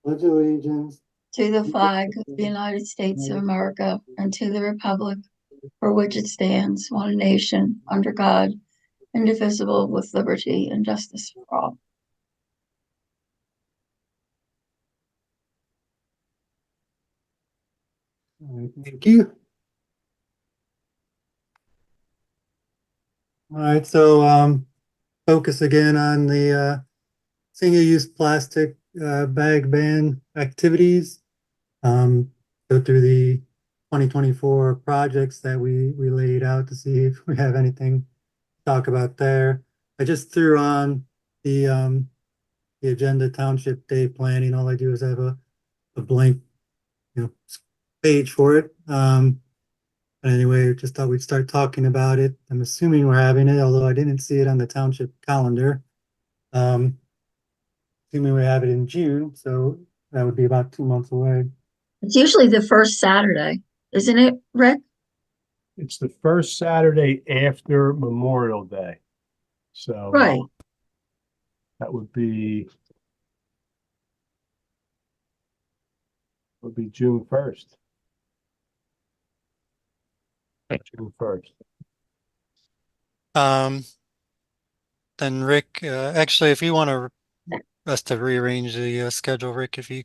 pledge allegiance to the flag of the United States of America and to the republic for which it stands, one nation, under God, indivisible, with liberty and justice for all. All right, thank you. All right, so focus again on the single-use plastic bag ban activities. Go through the 2024 projects that we laid out to see if we have anything to talk about there. I just threw on the agenda township day planning. All I do is have a blank, you know, page for it. Anyway, just thought we'd start talking about it. I'm assuming we're having it, although I didn't see it on the township calendar. Um, Assuming we have it in June, so that would be about 2 months away. It's usually the first Saturday, isn't it, Rick? It's the first Saturday after Memorial Day. So Right. that would be June 1st. June 1st. Um, then Rick, actually, if you want us to rearrange the schedule, Rick, if you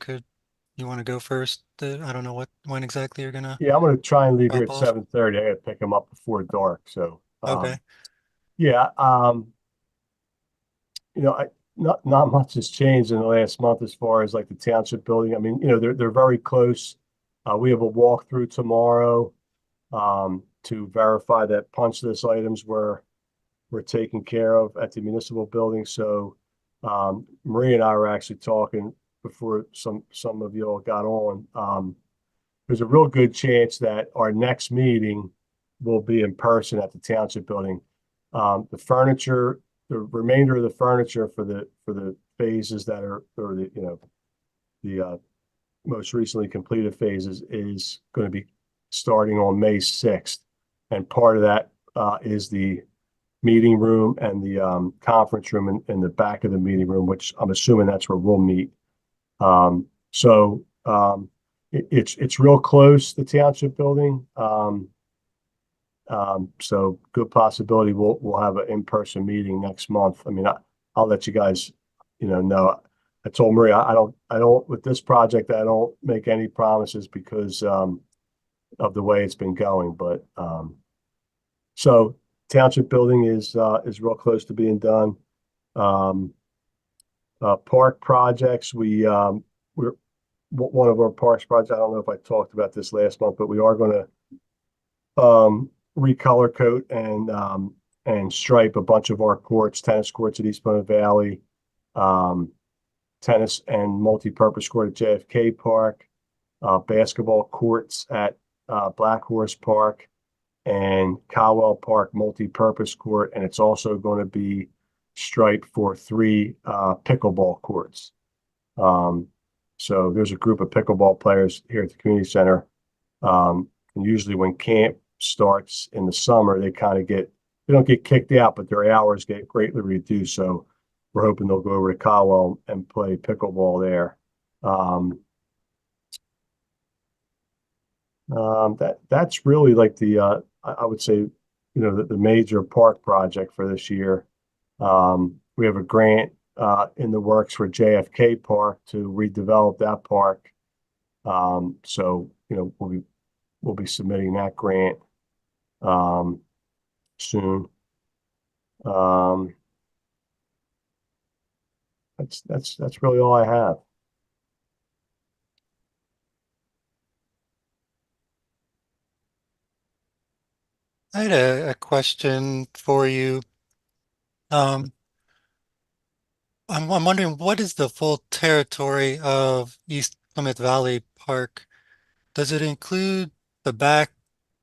want to go first. I don't know when exactly you're gonna Yeah, I'm gonna try and leave here drop at off. 7:30. I gotta pick him up before dark. So Okay. yeah, not much has changed in the last month as far as like the township building. I mean, they're very close. We have a walkthrough tomorrow to verify that punch list items were taken care of at the municipal building. So Marie and I were actually talking before some of you all got on. There's a real good chance that our next meeting will be in person at the township building. The furniture, the remainder of the furniture for the phases that are, or the most recently completed phases is going to be starting on May 6th. And part of that is the meeting room and the conference room in the back of the meeting room, which I'm assuming that's where we'll meet. It's real close, the township building. So good possibility we'll have an in-person meeting next month. I mean, I'll let you guys, know. I told Maria I don't with this project I don't make any promises because of the way it's been going. But so township building is real close to being done. Park projects, we're one of our parks projects. I don't know if I talked about this last month, but we are going to recolor coat and stripe a bunch of our courts, tennis courts at East Pleasant Valley, tennis and multi-purpose court at JFK Park, basketball courts at Black Horse Park and Caldwell Park multi-purpose court, and it's also going to be striped for 3 pickleball courts. So there's a group of pickleball players here at the community center. And usually when camp starts in the summer, they don't get kicked out, but their hours get greatly reduced. So we're hoping they'll go over to Caldwell and play pickleball there. That's really like I would say, the major park project for this year. We have a grant in the works for JFK Park to redevelop that park. So we'll be submitting that grant soon. That's really all I have. I had a question for you. I'm wondering, what is the full territory of East Plymouth Valley Park? Does it include the back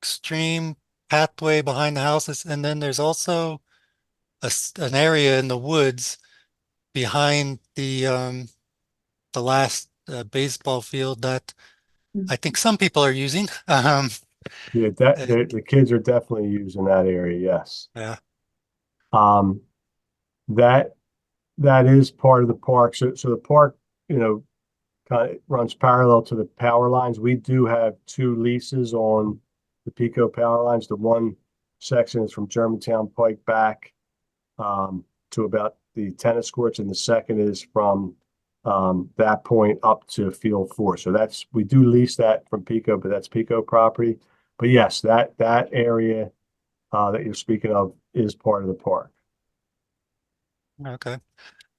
stream pathway behind the houses? And then there's also an area in the woods behind the last baseball field that I think some people are using. Yeah, the kids are definitely using that area. Yes. Yeah. Um, that is part of the park. So the park, kind kind of runs parallel to the power lines. We do have two leases on the Pico power lines. The one section is from Germantown Pike back to about the tennis courts, and the second is from that point up to Field 4. So we do lease that from Pico, but that's Pico property. But yes, that area that you're speaking of is part of the park. Okay.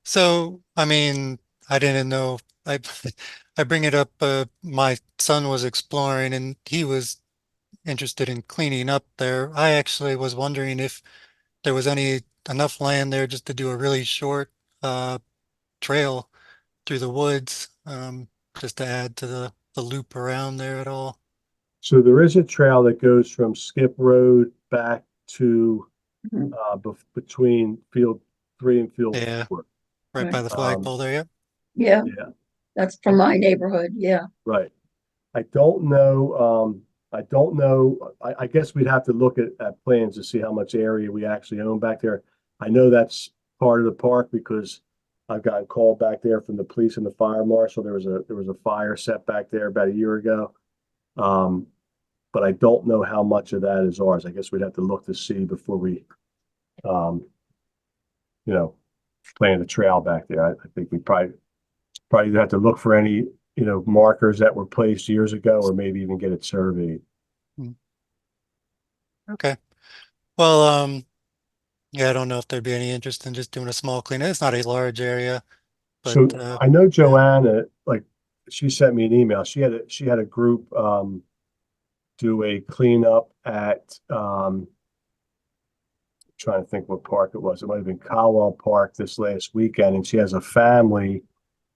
So, I mean, I didn't know. I I bring it up. My son was exploring, and he was interested in cleaning up there. I actually was wondering if there was enough land there just to do a really short trail through the woods, just to add to the loop around there at all. So there is a trail that goes from Skip Road back to Mhm. between Field 3 and Field Yeah, 4. right by the flagpole there. Yep. Yeah, Yeah, that's from my neighborhood. Yeah. right. I don't know, I guess we'd have to look at plans to see how much area we actually own back there. I know that's part of the park because I've gotten called back there from the police and the fire marshal. There was a fire set back there about a year ago. But I don't know how much of that is ours. I guess we'd have to look to see before we, you know, plan the trail back there. I think we probably have to look for any, markers that were placed years ago, or maybe even get it surveyed. Okay. Well, yeah, I don't know if there'd be any interest in just doing a small clean. It's not a large area, but So I know Joanna, like, she sent me an email. She had a group do a cleanup at trying to think what park it was. It might have been Caldwell Park this last weekend, and she has a family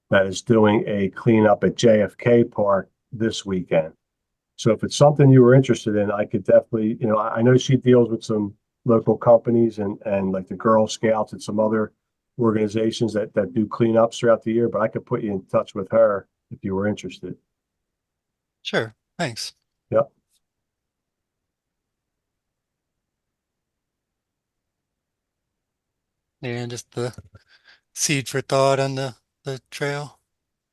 that is doing a cleanup at JFK Park this weekend. So if it's something you were interested in, I could definitely, I know she deals with some local companies and like the Girl Scouts and some other organizations that do cleanups throughout the year, but I could put you in touch with her if you were interested. sure. Thanks. Yep. Yeah, and just the seed for thought on the trail.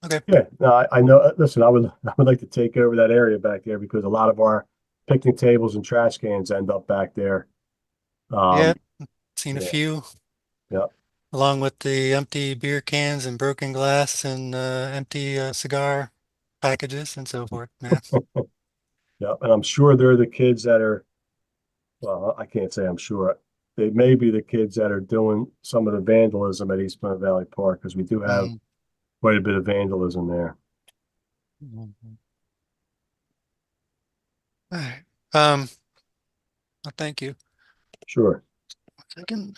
Okay. Yeah, no, I know. Listen, I would like to take over that area back there because a lot of our picnic tables and trash cans end up back there. Yeah, Um, seen a yeah, few, yeah, along with the empty beer cans and broken glass and empty cigar packages and so forth. Yeah. yeah. And I'm sure they're the kids that are, well, I can't say I'm sure. They may be the kids that are doing some of the vandalism at East Pleasant Valley Park because we do have Mm. quite a bit of vandalism there. Mhm. All right. Well, thank you. Sure. Second.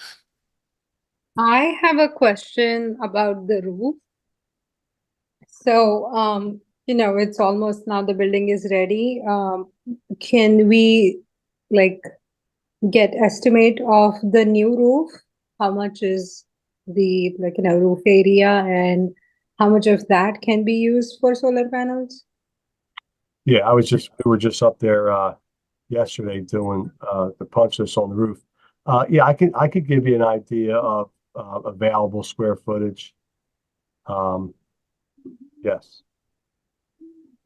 I have a question about the roof. So, it's almost now the building is ready. Can we like get estimate of the new roof? How much is the roof area and how much of that can be used for solar panels? Yeah, we were just up there yesterday doing the punch list on the roof. Yeah, I could give you an idea of available square footage. Yes.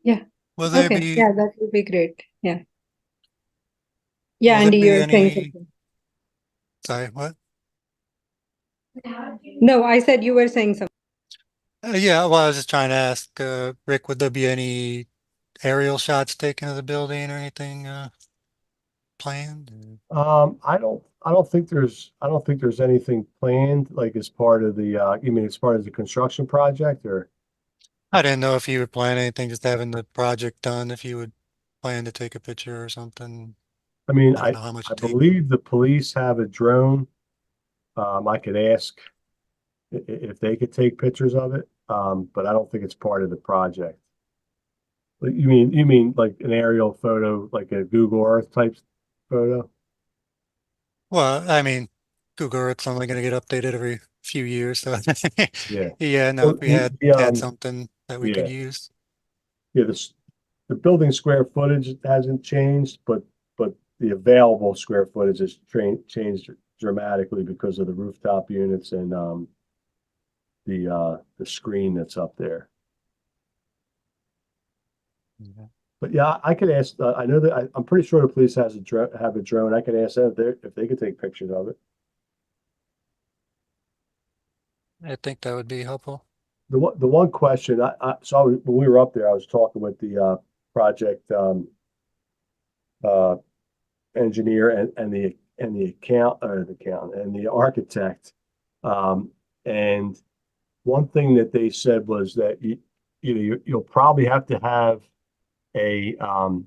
Yeah. Will there Okay. be Yeah, that would be great. Yeah. will Yeah, there Andy, be you're saying any something. sorry, what? No, I said you were saying something. Yeah, well, I was just trying to ask, Rick, would there be any aerial shots taken of the building or anything planned? I don't think there's anything planned like as part of the you mean as part of the construction project or I didn't know if you would plan anything, just having the project done, if you would plan to take a picture or something. I mean I don't know how much I it takes. believe the police have a drone. I could ask if they could take pictures of it. But I don't think it's part of the project. Like, you mean like an aerial photo, like a Google Earth type photo? Well, I mean, Google Earth's only going to get updated every few years, so Yeah. yeah, no, Well, if we had something that we could yeah, use. yeah, the building square footage hasn't changed, but the available square footage has changed dramatically because of the rooftop units and the screen that's up there. Yeah. But yeah, I could ask, I know that I'm pretty sure the police has have a drone. I could ask them if they could take pictures of it. I think that would be helpful. The one question when we were up there, I was talking with the project uh, engineer and the account and the architect. Um, and one thing that they said was that you'll probably have to have a an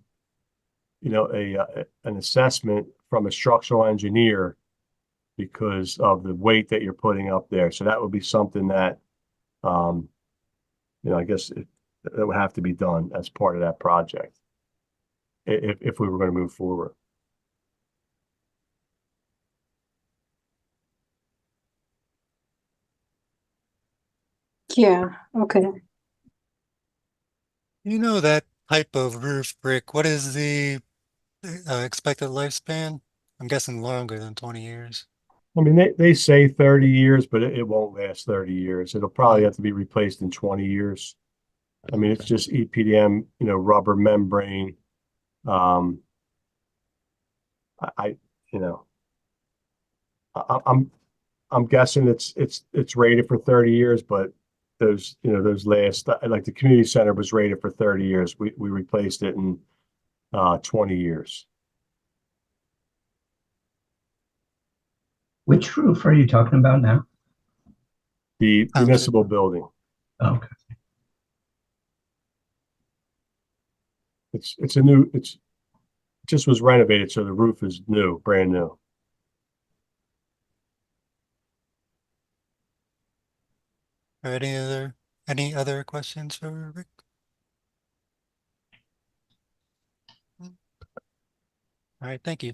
assessment from a structural engineer because of the weight that you're putting up there. So that would be something that um, I guess that would have to be done as part of that project if we were going to move forward. Yeah, okay. You know that type of roof brick, what is the expected lifespan? I'm guessing longer than 20 years. I mean, they say 30 years, but it won't last 30 years. It'll probably have to be replaced in 20 years. I mean, it's just EPDM, rubber membrane. Um, I, you know, I'm guessing it's rated for 30 years, but those last, like the community center was rated for 30 years. We replaced it in 20 years. Which roof are you talking about now? The municipal building. Oh, okay. It's a new, it just was renovated, so the roof is new, brand new. Or any other questions for Rick? All right, thank you.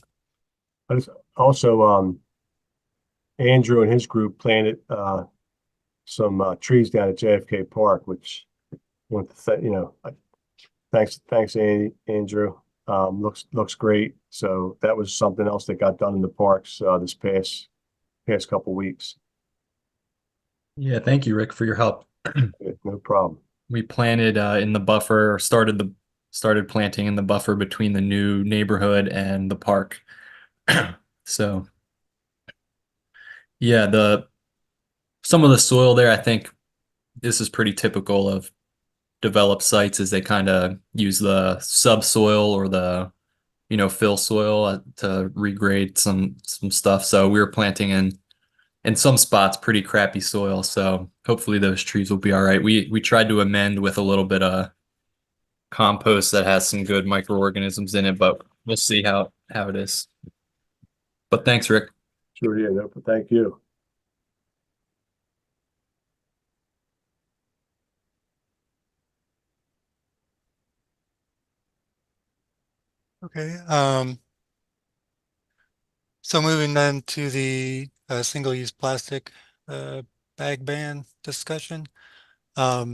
But also, Andrew and his group planted some trees down at JFK Park, which I want to thanks Andrew. Looks great. So that was something else that got done in the parks this past couple weeks. Yeah, thank you, Rick, for your help. No problem. We planted in the buffer, started planting in the buffer between the new neighborhood and the park. So yeah, some of the soil there, I think this is pretty typical of developed sites, is they kind of use the subsoil or the fill soil to regrade some stuff. So we were planting in some spots pretty crappy soil. So hopefully those trees will be all right. We tried to amend with a little bit of compost that has some good microorganisms in it, but we'll see how it is. But thanks, Rick. Sure, yeah, no, thank you. Okay, so moving then to the single-use plastic bag ban discussion. I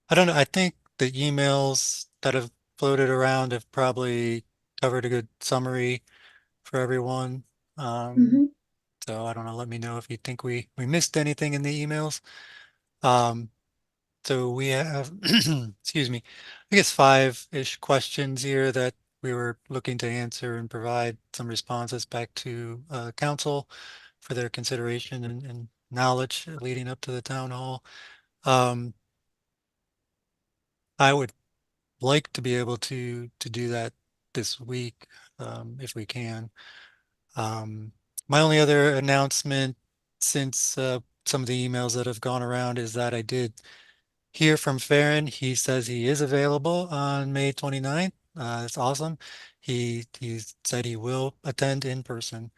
don't know, I think the emails that have floated around have probably covered a good summary for everyone. Mhm. So I don't know, let me know if you think we missed anything in the emails. So we have, excuse me, I guess 5-ish questions here that we were looking to answer and provide some responses back to council for their consideration and knowledge leading up to the town hall. I would like to be able to do that this week, if we can. My only other announcement since some of the emails that have gone around is that I did hear from Farron. He says he is available on May 29th. That's awesome. He said he will attend in person,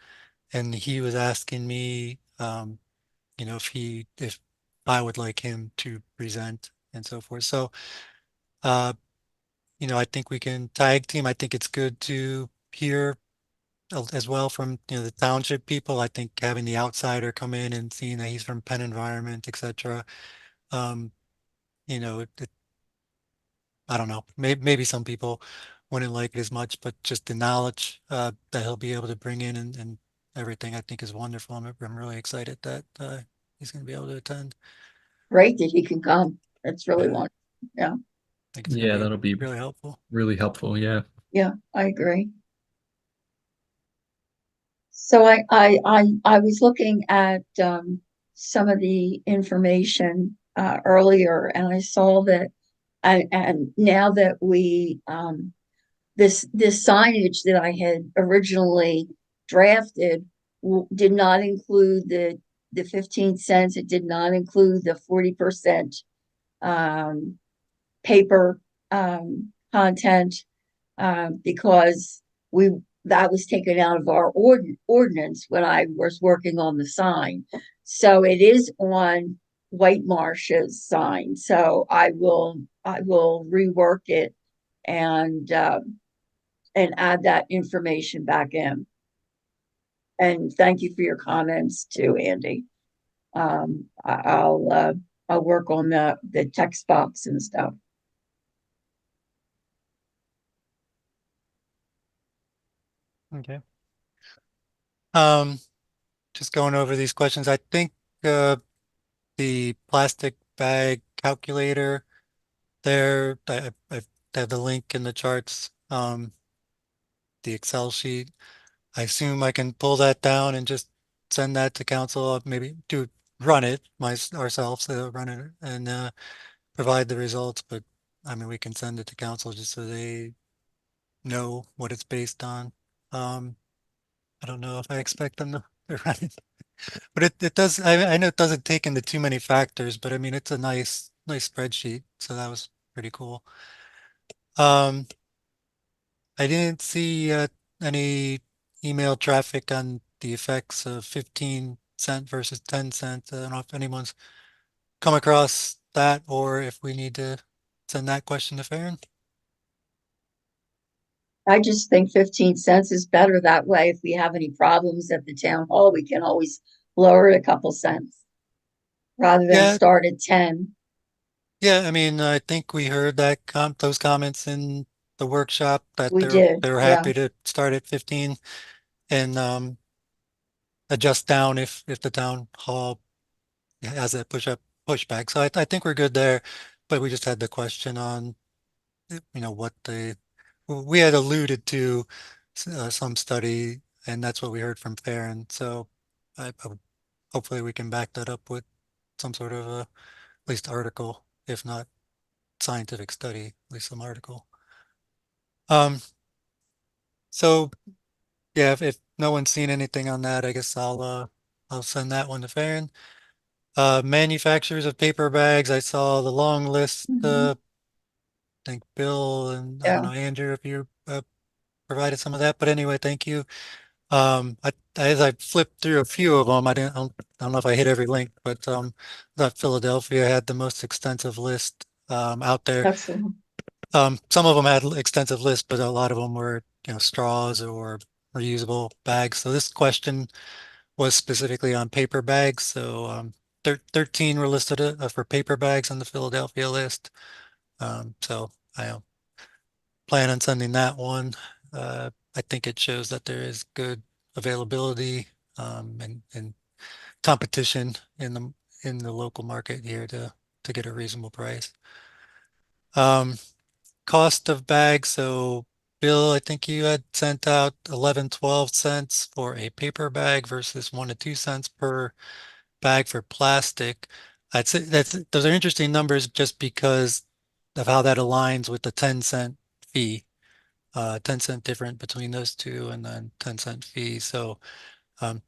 and he was asking me, if I would like him to present and so forth. So, uh, I think we can tag team. I think it's good to hear as well from the township people. I think having the outsider come in and seeing that he's from Penn Environment, etc. Um, I don't know. Maybe some people wouldn't like it as much, but just the knowledge that he'll be able to bring in and everything, I think is wonderful. I'm really excited that he's going to be able to attend. Great that he can come. That's really wonderful. Yeah. think it's Yeah, gonna that'll be really helpful. really helpful. Yeah. Yeah, I agree. So I was looking at some of the information earlier, and I saw that, and now that we this signage that I had originally drafted did not include the 15 cents. It did not include the 40% paper content, because that was taken out of our ordinance when I was working on the sign. So it is on White Marsh's sign. So I will rework it and add that information back in. And thank you for your comments too, Andy. I'll work on the text box and stuff. Okay. Just going over these questions, I think the plastic bag calculator there, I have the link in the charts, the Excel sheet. I assume I can pull that down and just send that to council, maybe do run it ourselves, run it and provide the results. But I mean, we can send it to council just so they know what it's based on. I don't know if I expect them to run it, but it does. I know it doesn't take into too many factors, but I mean, it's a nice spreadsheet. So that was pretty cool. I didn't see any email traffic on the effects of 15 cent versus 10 cent. I don't know if anyone's come across that or if we need to send that question to Farron. I just think 15 cents is better that way. If we have any problems at the town hall, we can always lower it a couple cents rather than Yeah. start at 10. Yeah, I mean, I think we heard that those comments in the workshop that We did, they were yeah. happy to start at 15 and adjust down if the town hall has a pushback. So I think we're good there, but we just had the question on, you know, what we had alluded to some study, and that's what we heard from Farron. So hopefully we can back that up with some sort of at least article, if not scientific study, at least some article. So yeah, if no one's seen anything on that, I guess I'll send that one to Farron. Manufacturers of paper bags, I saw the long list. Mhm. I think Bill and I Yeah. don't know, Andrew, if you provided some of that, but anyway, thank you. As I flipped through a few of them, I don't know if I hit every link, but that Philadelphia had the most extensive list out there. Excellent. Some of them had extensive lists, but a lot of them were, you know, straws or reusable bags. So this question was specifically on paper bags. So 13 were listed for paper bags on the Philadelphia list. So I plan on sending that one. I think it shows that there is good availability and competition in the local market here to get a reasonable price. Cost of bags. So Bill, I think you had sent out 11, 12 cents for a paper bag versus 1 to 2 cents per bag for plastic. I'd say those are interesting numbers just because of how that aligns with the 10 cent fee. 10 cent difference between those two and then 10 cent fee. So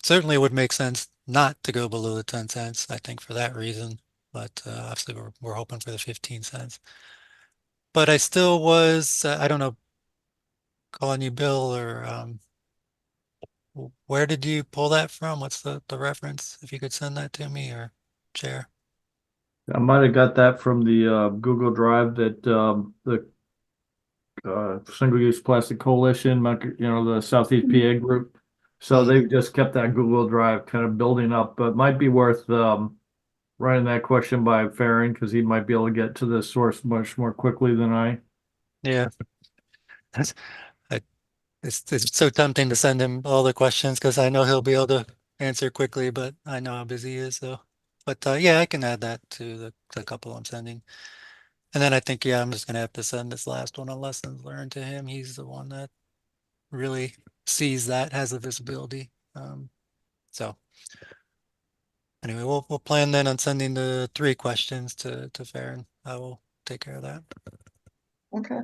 certainly it would make sense not to go below the 10 cents, I think, for that reason. But obviously we're hoping for the 15 cents. But I still was, I don't know, calling you Bill or where did you pull that from? What's the reference? If you could send that to me or share. I might have got that from the Google Drive that the Single-Use Plastic Coalition, the Southeast PA group. So they've just kept that Google Drive kind of building up, but it might be worth running that question by Farron because he might be able to get to the source much more quickly than I. Yeah. It's so tempting to send him all the questions because I know he'll be able to answer quickly, but I know how busy he is. So, but yeah, I can add that to the couple I'm sending. And then I think, yeah, I'm just gonna have to send this last one on lessons learned to him. He's the one that really sees that, has the visibility. So anyway, we'll plan then on sending the 3 questions to Farron. I will take care of that. Okay.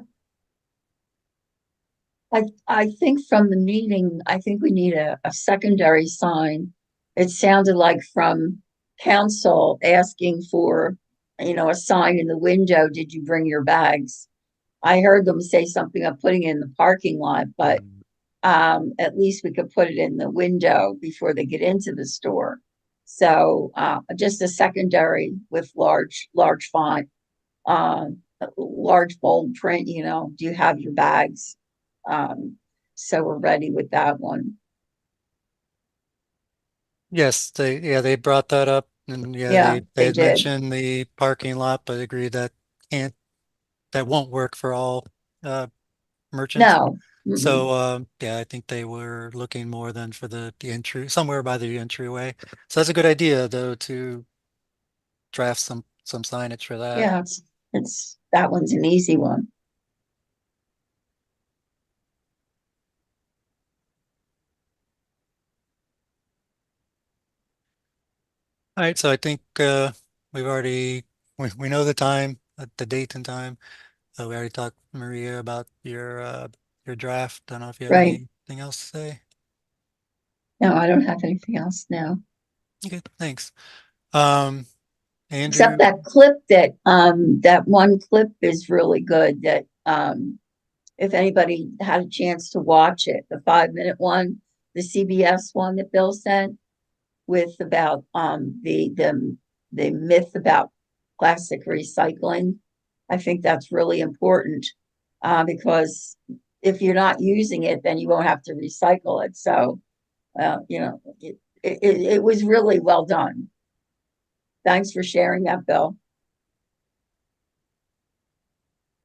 I think from the meeting, I think we need a secondary sign. It sounded like from council asking for, a sign in the window, did you bring your bags? I heard them say something of putting it in the parking lot, but at least we could put it in the window before they get into the store. So just a secondary with large font, large bold print, do you have your bags? So we're ready with that one. Yes, they brought that up, and yeah, Yeah, they they had did. mentioned the parking lot, but agreed can't that won't work for all merchants. No. Mm-mm. So yeah, I think they were looking more than for the entry, somewhere by the entryway. So that's a good idea though, to draft some signage for that. Yeah, it's that one's an easy one. All right, so I think we've already we know the time, the date and time. We already talked, Maria, about your draft. I don't know if you have Right. anything else to say. No, I don't have anything else now. Okay, thanks. Andrew, Except that clip that one clip is really good that if anybody had a chance to watch it, the 5-minute one, the CBS one that Bill sent with about the myth about plastic recycling. I think that's really important because if you're not using it, then you won't have to recycle it. So it was really well done. Thanks for sharing that, Bill.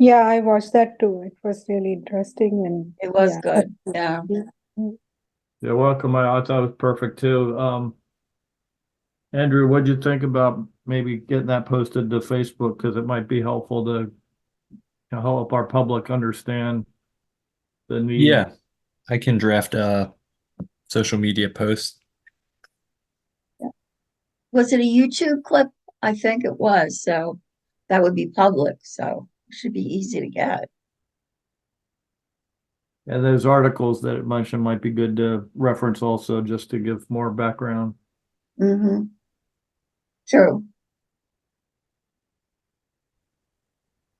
Yeah, I watched that too. It was really interesting and It was yeah. good. Yeah. You're welcome. I thought it was perfect too. Andrew, what'd you think about maybe getting that posted to Facebook? Because it might be helpful to help our public understand the need. Yeah, I can draft a social media post. Was it a YouTube clip? I think it was. So that would be public. So it should be easy to get. And those articles that it mentioned might be good to reference also, just to give more background. Mm-hmm. True.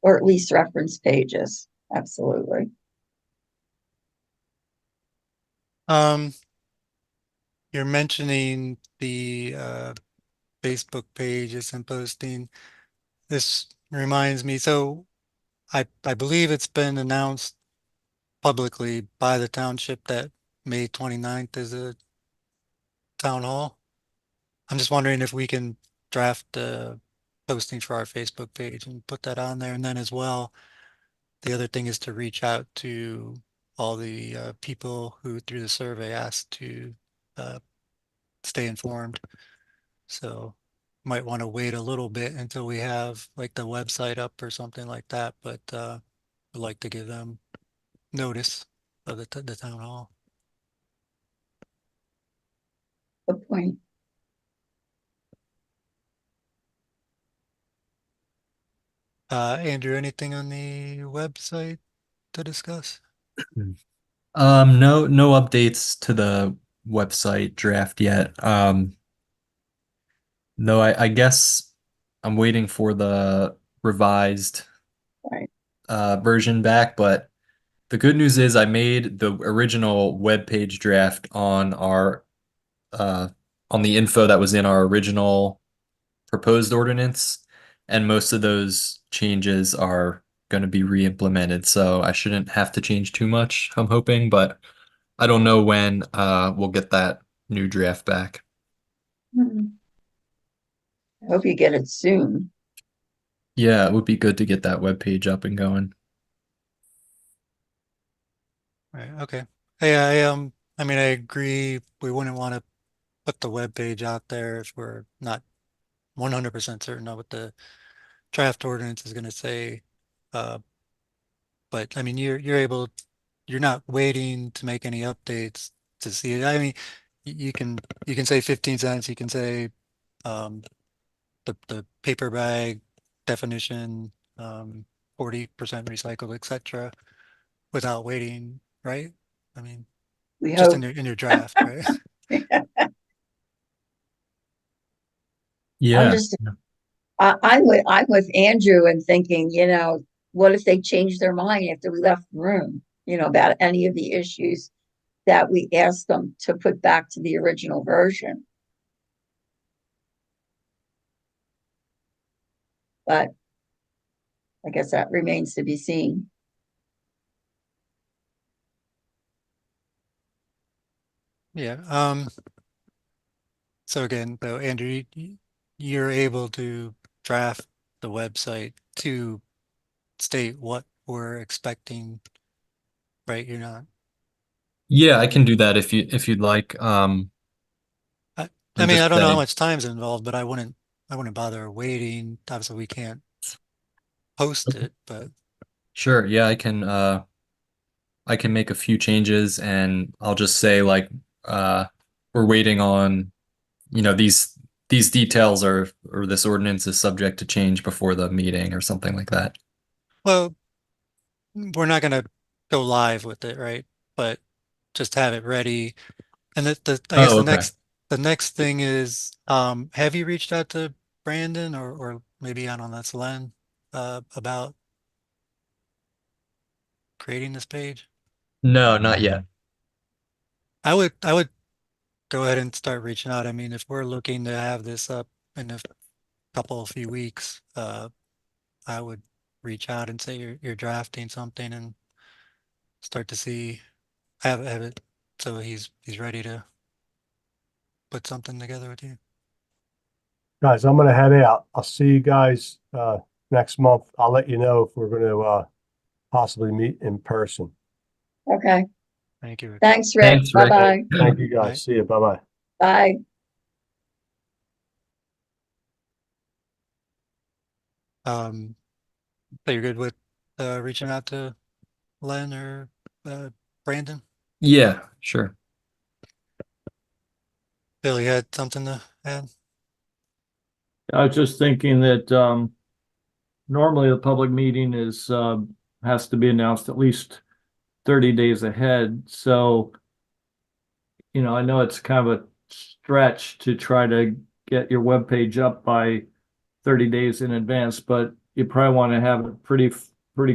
Or at least reference pages. Absolutely. You're mentioning the Facebook pages and posting. This reminds me, so I believe it's been announced publicly by the township that May 29th is a town hall. I'm just wondering if we can draft a posting for our Facebook page and put that on there. And then as well, the other thing is to reach out to all the people who through the survey asked to stay informed. So might want to wait a little bit until we have like the website up or something like that, but I'd like to give them notice of the town hall. Good point. Andrew, anything on the website to discuss? No updates to the website draft yet. No, I guess I'm waiting for the revised Right. version back, but the good news is I made the original web page draft on our on the info that was in our original proposed ordinance, and most of those changes are going to be re-implemented, so I shouldn't have to change too much, I'm hoping, but I don't know when we'll get that new draft back. Mhm. I hope you get it soon. Yeah, it would be good to get that web page up and going. Right, okay. Hey, I mean, I agree, we wouldn't want to put the web page out there if we're not 100% certain of what the draft ordinance is gonna say. But I mean, you're not waiting to make any updates to see it. I mean, you can say 15 cents, you can say, the paper bag definition, 40% recycled, etc., without waiting, right? I mean, We just hope. in your draft, right? I'm Yeah. just, I'm with Andrew and thinking, what if they change their mind after we left the room, about any of the issues that we asked them to put back to the original version. But I guess that remains to be seen. Yeah. So again, though, Andrew, you're able to draft the website to state what we're expecting, right? You're not. Yeah, I can do that if you'd like. I I'm mean, just I don't know how saying. much time's involved, but I wouldn't bother waiting. Obviously, we can't post it, but Sure, yeah, I can make a few changes and I'll just say like uh we're waiting on, these details or this ordinance is subject to change before the meeting or something like that. well, we're not gonna go live with it, right? But just have it ready. And I guess Oh, okay. the next thing is, have you reached out to Brandon or maybe I don't know, that's Len, about creating this page? No, not yet. I would go ahead and start reaching out. I mean, if we're looking to have this up in a few weeks, I would reach out and say you're drafting something and start to see, have it so he's ready to put something together with you. Guys, I'm gonna head out. I'll see you guys next month. I'll let you know if we're gonna possibly meet in person. Okay. Thank you, Rick. Thanks, Rick. Thanks, Rick. Bye-bye. Thank you Bye. guys. See you. Bye-bye. Bye. So you're good with reaching out to Len or Brandon? Yeah, sure. Billy had something to add? I was just thinking that normally the public meeting is has to be announced at least 30 days ahead. So, I know it's kind of a stretch to try to get your webpage up by 30 days in advance, but you probably want to have it pretty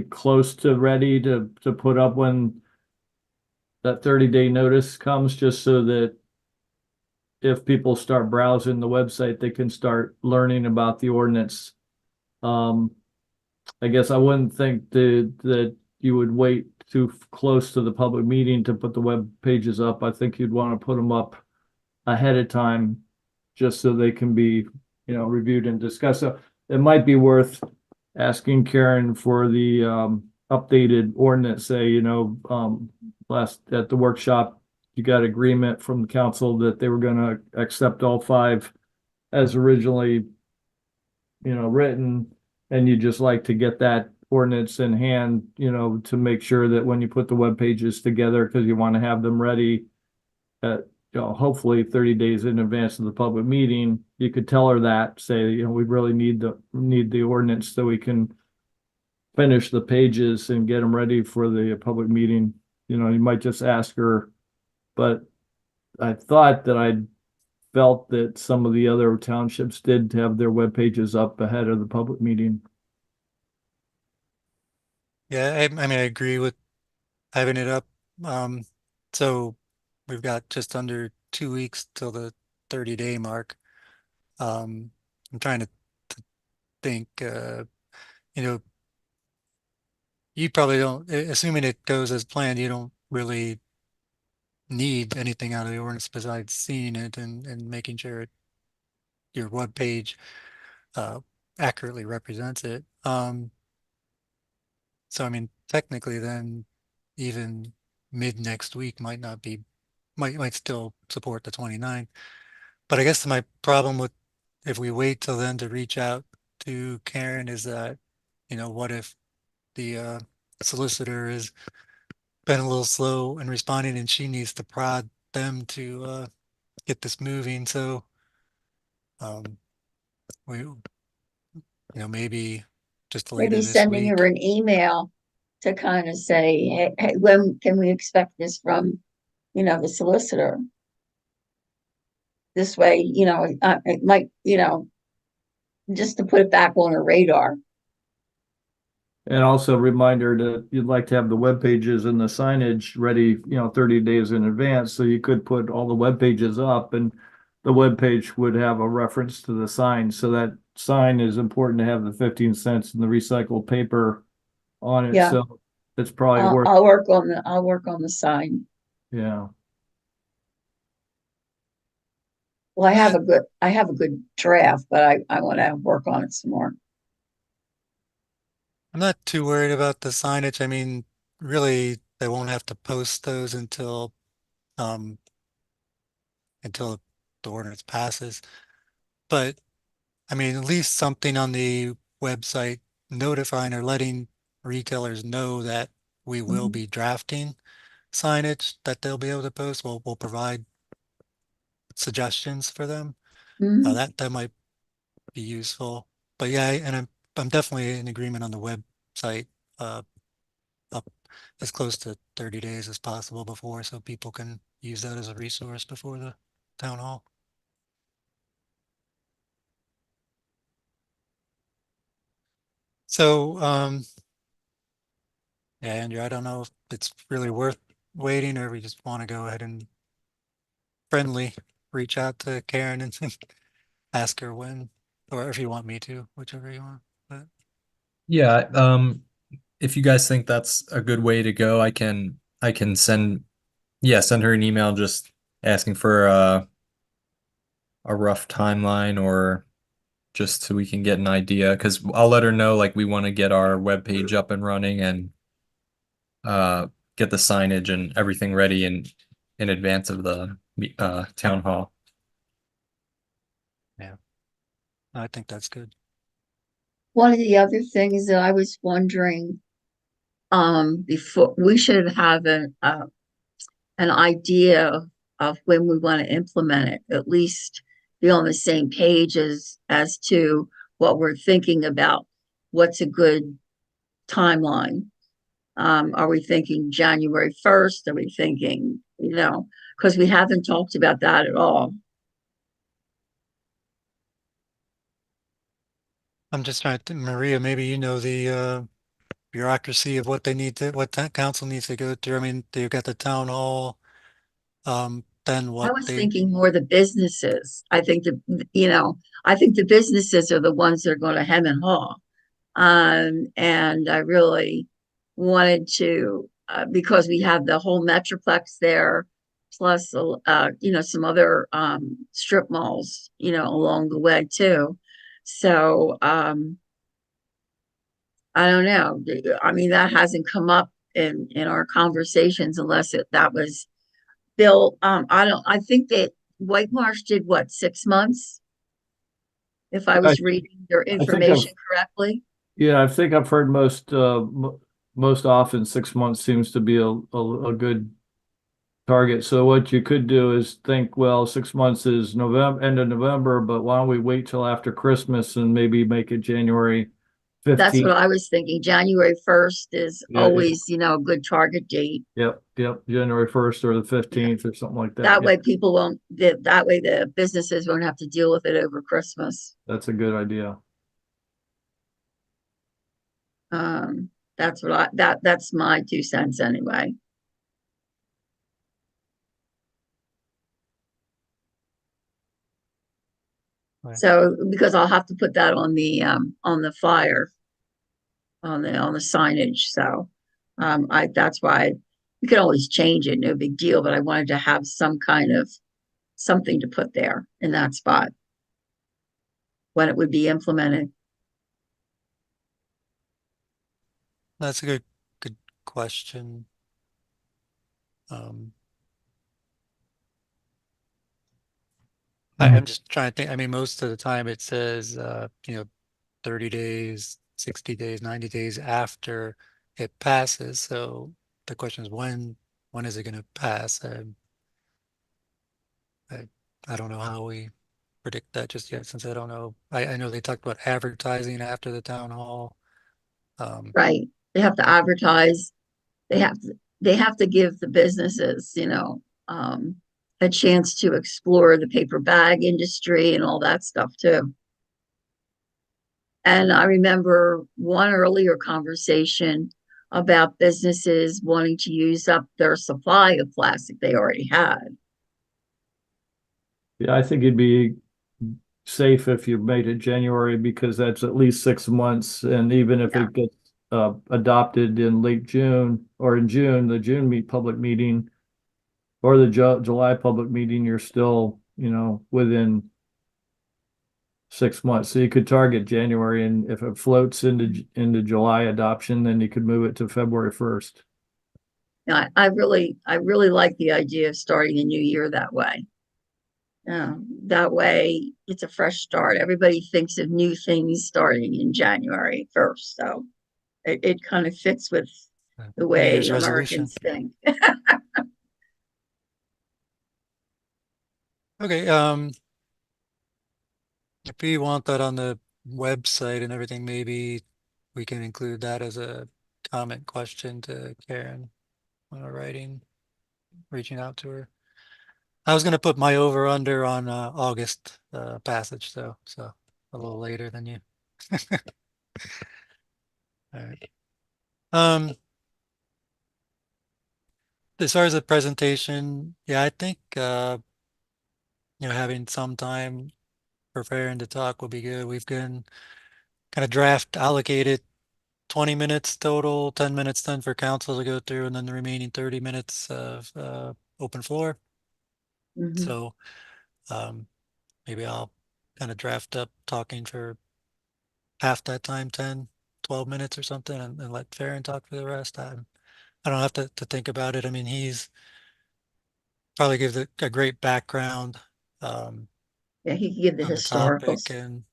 close to ready to put up when that 30-day notice comes, just so that if people start browsing the website, they can start learning about the ordinance. I guess I wouldn't think that you would wait too close to the public meeting to put the web pages up. I think you'd want to put them up ahead of time, just so they can be, reviewed and discussed. So it might be worth asking Karen for the updated ordinance, say, last at the workshop, you got agreement from the council that they were gonna accept all 5 as originally, written, and you just like to get that ordinance in hand, to make sure that when you put the web pages together, because you want to have them ready at, hopefully 30 days in advance of the public meeting. You could tell her that, say, we really need the ordinance so we can finish the pages and get them ready for the public meeting. You might just ask her, but I thought that I felt that some of the other townships did have their web pages up ahead of the public meeting. Yeah, I mean, I agree with having it up. So we've got just under 2 weeks till the 30-day mark. I'm trying to think, you know, you probably don't, assuming it goes as planned, you don't really need anything out of the ordinance besides seeing it and making sure your web page accurately represents it. So I mean, technically then even mid next week might still support the 29th. But I guess my problem with if we wait till then to reach out to Karen is that, what if the solicitor has been a little slow in responding and she needs to prod them to get this moving. So we, maybe just later Maybe this sending week. her an email to kind of say, hey, when can we expect this from, the solicitor? This way, it might, just to put it back on her radar. And also a reminder that you'd like to have the web pages and the signage ready, 30 days in advance. So you could put all the web pages up and the web page would have a reference to the sign. So that sign is important to have the 15 cents and the recycled paper on it. Yeah. So it's probably worth, I'll work on the sign. yeah. Well, I have a good draft, but I want to work on it some more. I'm not too worried about the signage. I mean, really, they won't have to post those um, until the ordinance passes. But I mean, at least something on the website notifying or letting retailers know that we will be drafting signage that they'll be able to post. We'll provide suggestions for them. Mhm. That might be useful. But yeah, and I'm definitely in agreement on the website, up as close to 30 days as possible before, so people can use that as a resource before the town hall. So, yeah, Andrew, I don't know if it's really worth waiting or we just want to go ahead and friendly reach out to Karen and ask her when, or if you want me to, whichever you want. But Yeah, if you guys think that's a good way to go, I can send her an email just asking for a rough timeline or just so we can get an idea because I'll let her know like we want to get our web page up and running and get the signage and everything ready in advance of the town hall. I think that's good. One of the other things that I was wondering, before we should have an idea of when we want to implement it, at least be on the same page as to what we're thinking about. What's a good timeline? Are we thinking January 1st? Are we thinking, because we haven't talked about that at all. I'm just trying to, Maria, maybe you know the bureaucracy of what council needs to go through. I mean, they've got the town hall, then I what was they, thinking more the businesses. I think the businesses are the ones that are going to hem and haw. And I really wanted to, because we have the whole Metroplex there, plus, some other, strip malls, along the way too. So, I don't know. I mean, that hasn't come up in our conversations unless that was Bill. I think that White Marsh did what, 6 months? If I was reading your think I've- information correctly. Yeah, I think I've heard most often 6 months seems to be a good target. So what you could do is think, well, 6 months is end of November, but why don't we wait till after Christmas and maybe make it January That's 15th? what I was thinking. January 1st is Yeah, always, a good target date. Yep, January 1st or the 15th or something like that. That Yeah, way people won't, that way the businesses won't have to deal with it over Christmas. that's a good idea. That's my 2 cents anyway. Right. So, because I'll have to put that on the flyer, on the signage. So, that's why we could always change it, no big deal, but I wanted to have some kind of something to put there in that spot when it would be implemented. that's a good question. I'm just trying to think, I mean, most of the time it says, 30 days, 60 days, 90 days after it passes. So the question is when is it going to pass? I don't know how we predict that just yet, since I don't know. I know they talked about advertising after the town hall. Right. They have to advertise. They have to give the businesses, a chance to explore the paper bag industry and all that stuff too. And I remember one earlier conversation about businesses wanting to use up their supply of plastic they already had. Yeah, I think it'd be safe if you made it January because that's at least 6 months. And even if Yeah. it gets adopted in late June or in June, the June public meeting or the July public meeting, you're still, within 6 months. So you could target January, and if it floats into July adoption, then you could move it to February 1st. I really like the idea of starting a new year that way. That way it's a fresh start. Everybody thinks of new things starting in January 1st. So it kind of fits with the New way Year's resolution. Americans think. Okay, if you want that on the website and everything, maybe we can include that as a comment question to Karen when we're reaching out to her. I was gonna put my over under on August passage though, so a little later than you. All right. As far as the presentation, yeah, I think having some time preparing to talk will be good. We've been kind of draft allocated 20 minutes total, 10 minutes then for council to go through, and then the remaining 30 minutes of open floor. Mhm. So maybe I'll kind of draft up talking for half that time, 10, 12 minutes or something, and let Farron talk for the rest. I don't have to think about it. I mean, he's probably gives a great background Yeah, he could give the on the historical. topic and,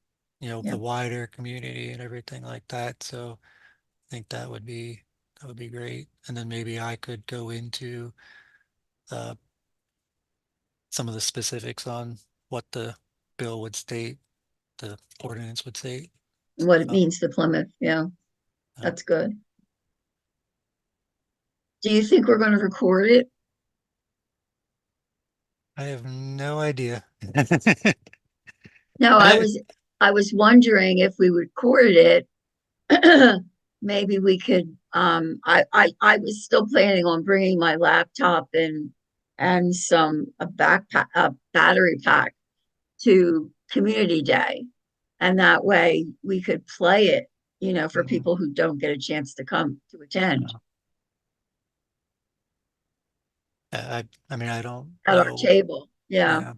Yeah. the wider community and everything like that. So I think that would be great. And then maybe I could go into uh, some of the specifics on what the bill would state, the ordinance would state. What it So, means to Plymouth. Yeah, that's good. Do you think we're going to record it? I have no idea. No, I, I was wondering if we recorded it, maybe we could, I was still planning on bringing my laptop and a backpack, a battery pack to Community Day. And that way we could play it, for Mhm. people who don't get a chance to come to attend I mean, I don't at our know. table. Yeah. Yeah.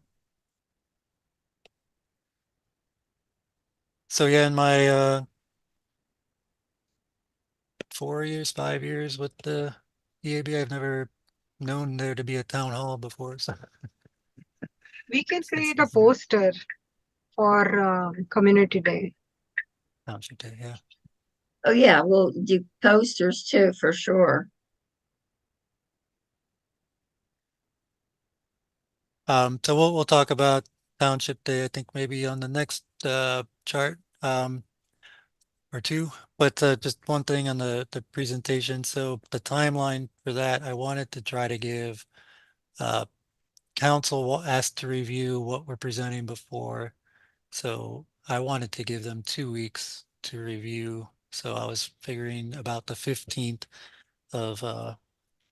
So yeah, in my 4 years, 5 years with the EAB, I've never known there to be a town hall before. So We can it's create a nice. poster for Community Day. Township Day, yeah. Oh, yeah, we'll do posters too, for sure. So we'll talk about Township Day, I think maybe on the next chart or two. But just one thing on the presentation. So the timeline for that, I wanted to try to give council asked to review what we're presenting before. So I wanted to give them 2 weeks to review. So I was figuring about the 15th of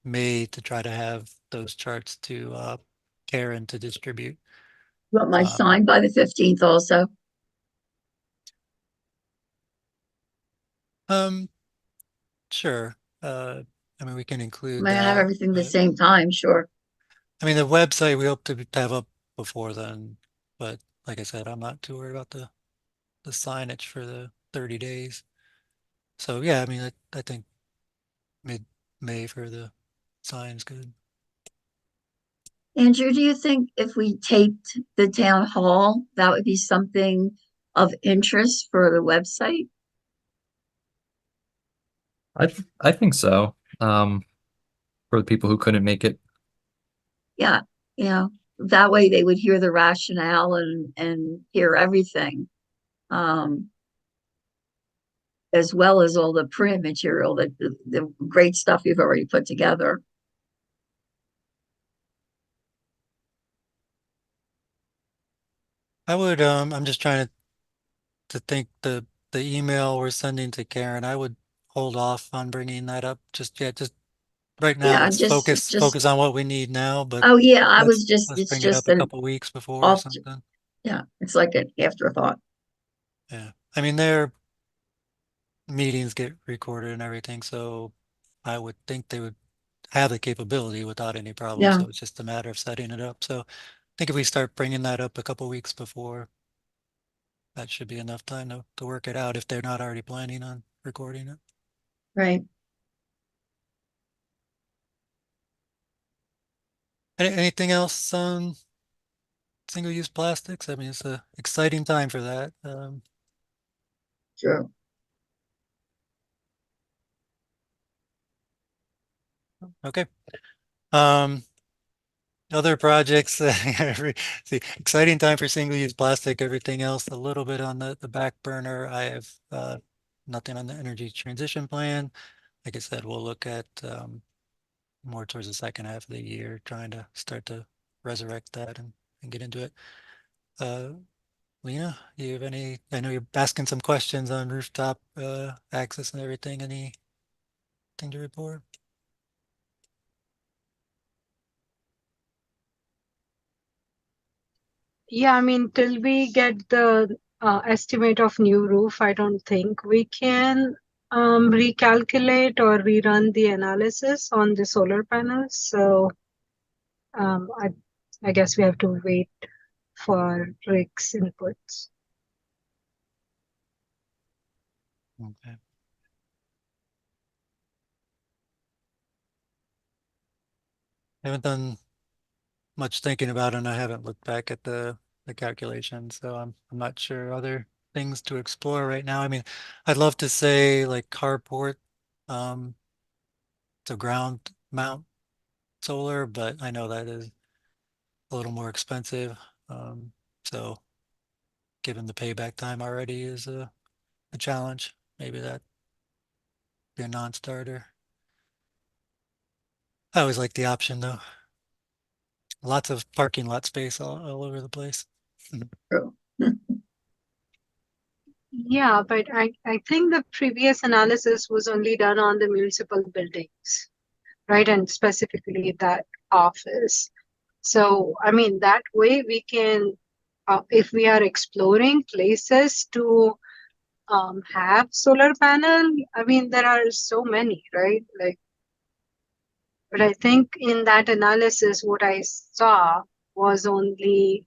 May to try to have those charts to Karen to distribute. You want my Um, sign by the 15th also? Sure. I mean, we can include May I have that. everything the But, same time? Sure. I mean, the website we hope to have up before then. But like I said, I'm not too worried about the signage for the 30 days. So yeah, I mean, I think mid-May for the sign's good. Andrew, do you think if we taped the town hall, that would be something of interest for the website? I think so. For the people who couldn't make it. Yeah, that way they would hear the rationale and hear everything. As well as all the print material, the great stuff you've already put together. I would, I'm just trying to think the email we're sending to Karen, I would hold off on bringing that up just yet. Just right now, Yeah, let's focus on what we need now, but oh yeah, let's it's bring it up just a an couple weeks before or off, something. yeah, it's like an afterthought. Yeah. I mean, their meetings get recorded and everything, so I would think they would have the capability without any problem. Yeah. So it's just a matter of setting it up. So I think if we start bringing that up a couple weeks before, that should be enough time to work it out if they're not already planning on recording it. Right. Anything else on single-use plastics? I mean, it's a exciting time for that. True. Okay. Other projects, see, exciting time for single-use plastic, everything else a little bit on the back burner. I have nothing on the energy transition plan. Like I said, we'll look at more towards the second half of the year, trying to start to resurrect that and get into it. Lena, do you have any, I know you're asking some questions on rooftop access and everything. Anything to report? Yeah, I mean, till we get the estimate of new roof, I don't think we can recalculate or rerun the analysis on the solar panels. So I guess we have to wait for Rick's inputs. Okay. I haven't done much thinking about it, and I haven't looked back at the calculation, so I'm not sure other things to explore right now. I mean, I'd love to say like carport, to ground mount solar, but I know that is a little more expensive. So given the payback time already is a challenge, maybe that be a non-starter. I always like the option though. Lots of parking lot space all over the place. True. Yeah, but I think the previous analysis was only done on the municipal buildings, right? And specifically that office. So, I mean, that way we can, if we are exploring places to have solar panel, I mean, there are so many, right? Like, but I think in that analysis, what I saw was only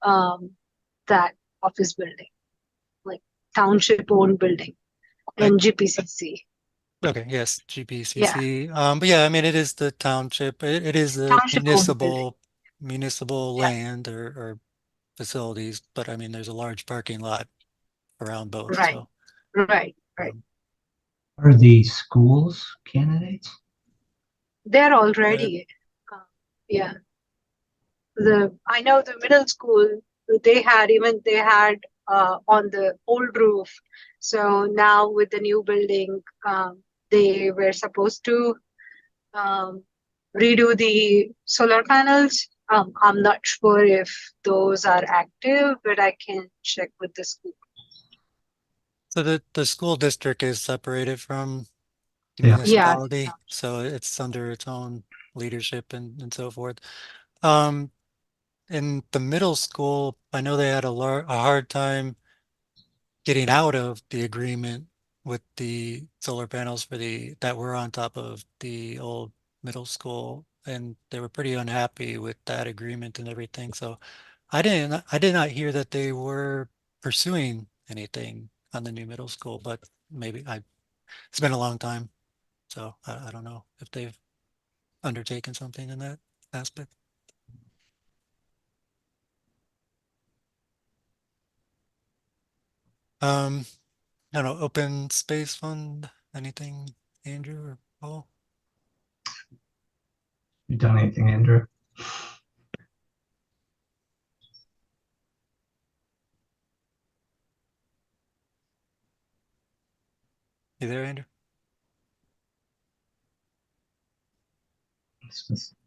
that office building, like township owned building and GPCC. Okay, yes, Yeah, GPCC. But yeah, I mean, it is the township. It is the township owned building. municipal Yeah, land or facilities. But I mean, there's a large parking lot around both. right, So right. um, Are the schools candidates? They're already, yeah. I know the middle school, they had on the old roof. So now with the new building, they were supposed to redo the solar panels. I'm not sure if those are active, but I can check with the school. so the school district is separated from the Yeah. Yeah, municipality, so it's under its own leadership and so forth. Um, in the middle school, I know they had a hard time getting out of the agreement with the solar panels for that were on top of the old middle school, and they were pretty unhappy with that agreement and everything. So I did not hear that they were pursuing anything on the new middle school, but it's been a long time, so I don't know if they've undertaken something in that aspect. Um, I don't know, open space fund, anything, Andrew or Paul? You done anything, Andrew? You there, Andrew?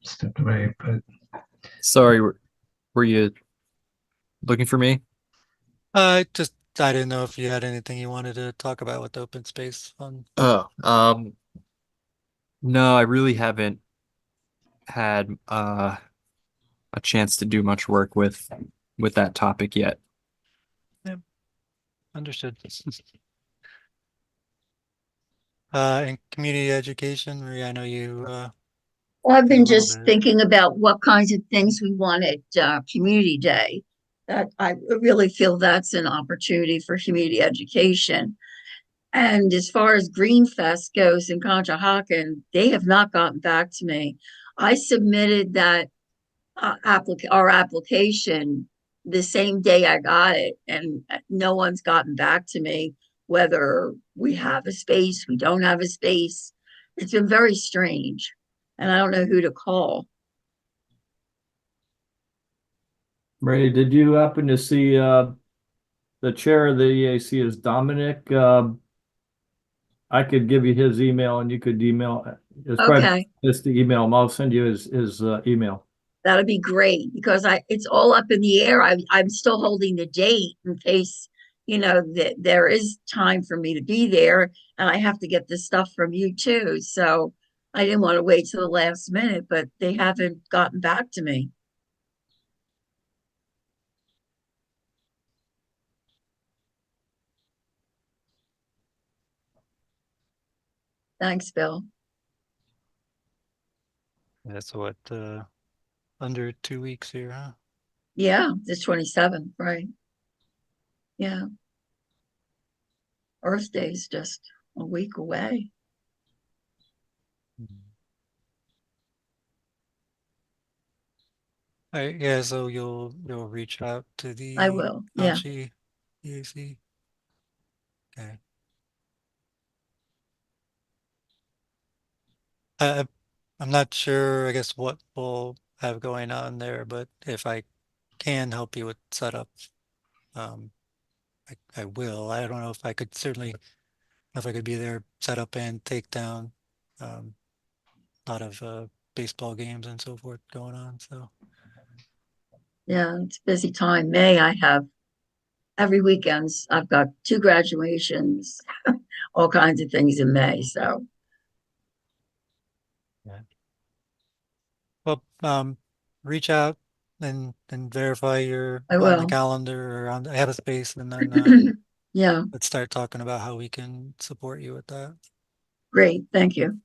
Stepped away, but Sorry, were you looking for me? I didn't know if you had anything you wanted to talk about with the open space fund. Oh, no, I really haven't had a chance to do much work with that topic yet. Understood. In community education, Maria, I know you, Well, I've did a been little just bit. thinking about what kinds of things we want at Community Day. That I really feel that's an opportunity for community education. And as far as Green Fest goes in Conshohocken, they have not gotten back to me. I submitted that our application the same day I got it, and no one's gotten back to me whether we have a space, we don't have a space. It's been very strange, and I don't know who to call. Ray, did you happen to see the chair of the EAC is Dominic? I could give you his email and you could email. It's probably Okay, just to email him. I'll send you his email. that'd be great because it's all up in the air. I'm still holding the date in case, that there is time for me to be there, and I have to get the stuff from you too. So I didn't want to wait till the last minute, but they haven't gotten back to me. Thanks, Bill. That's what, under 2 weeks here, huh? Yeah, the 27th, right? Yeah. Earth Day is just a week away. All right, yeah, so you'll reach out to I the will, yeah. Conchi EAC. Okay. I, I'm not sure, I guess, what we'll have going on there, but if I can help you with setup, um, I will. I don't know if I could certainly, if I could be there, set up and take down, a lot of, baseball games and so forth going on, so. Yeah, it's a busy time. May I have every weekends. I've got 2 graduations, all kinds of things in May. So Well, reach out and verify you're I on the will. calendar or on, I have a space and then, Yeah, let's start talking about how we can support you with that. great. Thank you.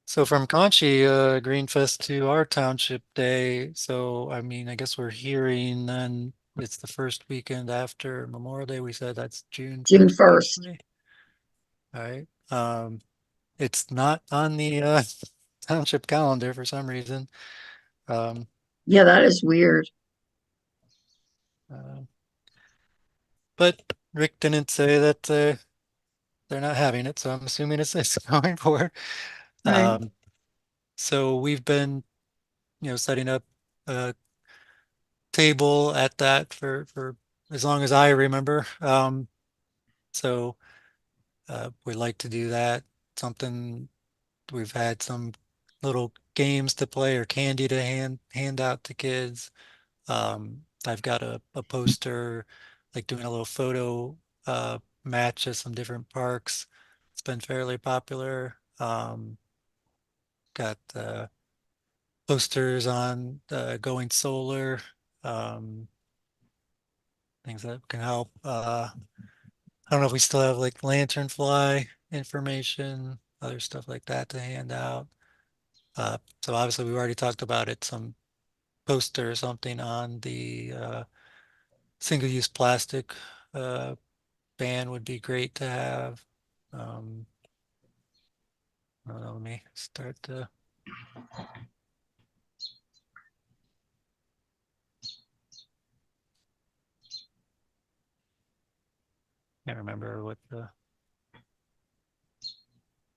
So from Conchi, Greenfest to our Township Day. So, I mean, I guess we're hearing then it's the first weekend after Memorial Day. We said that's June June 1st, 1st. actually. All right. It's not on the, township calendar for some reason. Um, Yeah, that is weird. uh, but Rick didn't say that, they're not having it, so I'm assuming it's going forward. Right. So we've been, setting up a table at that for as long as I remember. So we like to do that. Something we've had some little games to play or candy to hand out to kids. I've got a poster, like doing a little photo match at some different parks. It's been fairly popular. Got posters on going solar, um, things that can help. I don't know if we still have like lanternfly information, other stuff like that to hand out. So obviously we've already talked about it, some poster or something on the single-use plastic ban would be great to have. Um, I don't know, let me start to. Can't remember what the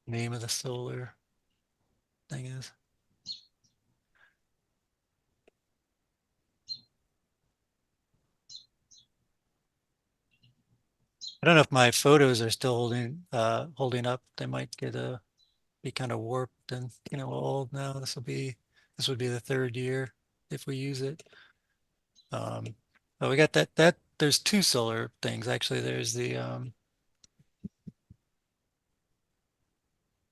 name of the solar thing is. I don't know if my photos are still holding up. They might be kind of warped and old now. This would be the third year if we use it. But we got that there's two solar things actually. There's the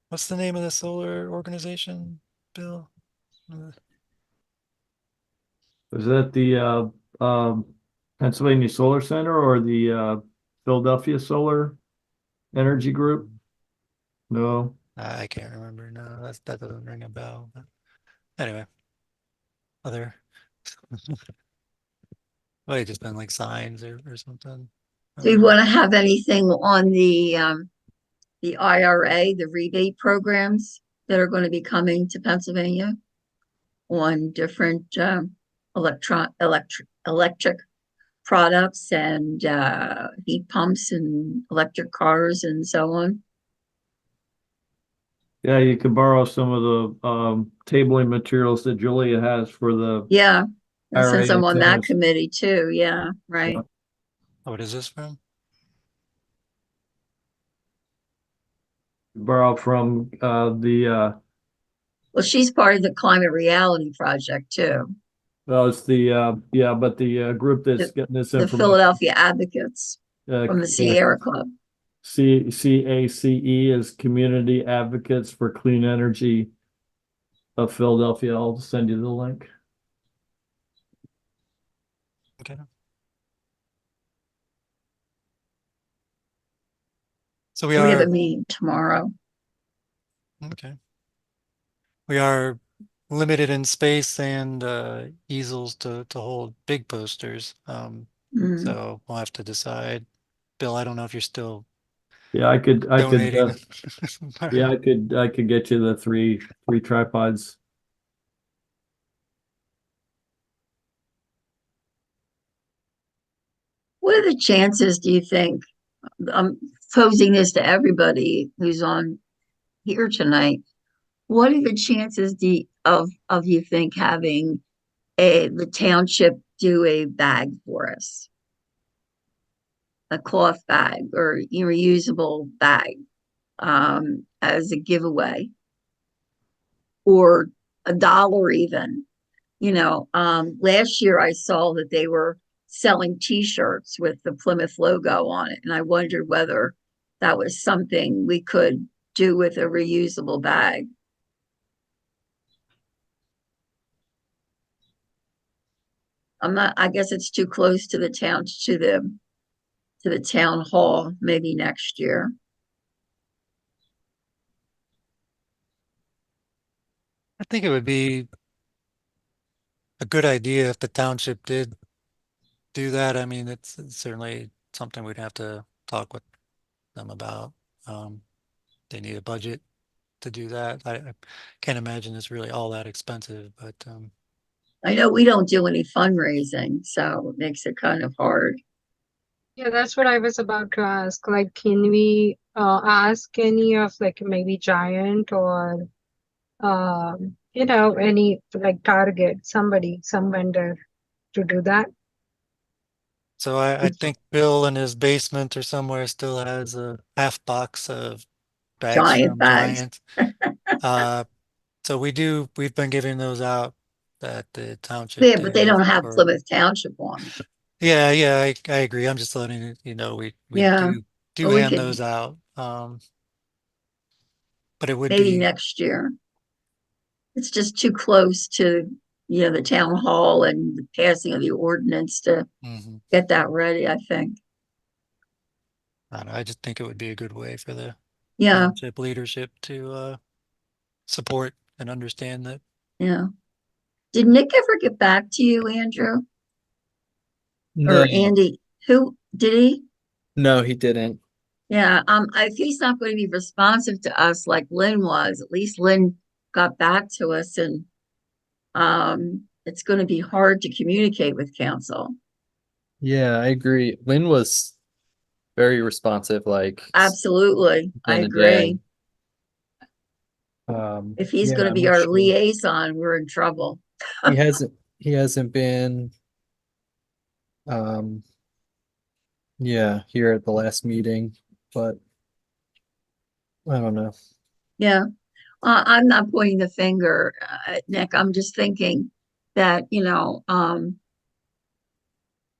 what's the name of the solar organization, Bill? Is that the Pennsylvania Solar Center or the Philadelphia Solar Energy Group? No. I can't remember. No, that doesn't ring a bell. But anyway, other might have just been like signs or something. Do you want to have anything on the IRA, the rebate programs that are going to be coming to Pennsylvania on different electric products and heat pumps and electric cars and so on? Yeah, you could borrow some of the tabling materials that Julia has for the Yeah, and since IRA I'm on that incentives. committee too, yeah, right. Yeah. What is this from? Borrow from the Well, she's part of the Climate Reality Project too, well, it's the but the group that's getting this the information. Philadelphia Advocates from the Yeah, Sierra Club. CACE is Community Advocates for Clean Energy of Philadelphia. I'll send you the link. Okay. So we We have are a meeting tomorrow. okay. We are limited in space and easels to hold big posters. Mhm. So we'll have to decide. Bill, I don't know if you're still Yeah, I could donating. I could get you the three tripods. What are the chances, do you think? I'm posing this to everybody who's on here tonight. What are the chances of you think having the township do a bag for us? A cloth bag or reusable bag as a giveaway, or $1 even. Last year I saw that they were selling T-shirts with the Plymouth logo on it, and I wondered whether that was something we could do with a reusable bag. I guess it's too close to the town hall, maybe next year. I think it would be a good idea if the township did do that. I mean, it's certainly something we'd have to talk with them about. They need a budget to do that. I can't imagine it's really all that expensive, but I know we don't do any fundraising, so it makes it kind of hard. Yeah, that's what I was about to ask. Like, can we ask any of like maybe Giant or any like Target, some vendor to do that? so I think Bill in his basement or somewhere still has a half box of bags Giant from bags. Giant. So we've been giving those out at the township Yeah, but they day don't have for- Plymouth Township on. Yeah, I agree. I'm just letting you know we Yeah. do Well, we hand could- those out. But it would Maybe be next year. It's just too close to, the town hall and the passing of the ordinance to mhm. get that ready, I think. I don't know, I just think it would be a good way for the Yeah, township leadership to support and understand that. yeah. Did Nick ever get back to you, Andrew? Or Andy? Who, did he? No, he didn't. Yeah, if he's not going to be responsive to us like Lynn was, at least Lynn got back to us, and it's going to be hard to communicate with council. Yeah, I agree. Lynn was very responsive, like Absolutely. I then and day. agree. If he's Yeah, gonna I'm be not our sure. liaison, we're in trouble. He hasn't been um yeah, here at the last meeting, but I don't know. Yeah. I'm not pointing the finger at Nick. I'm just thinking that,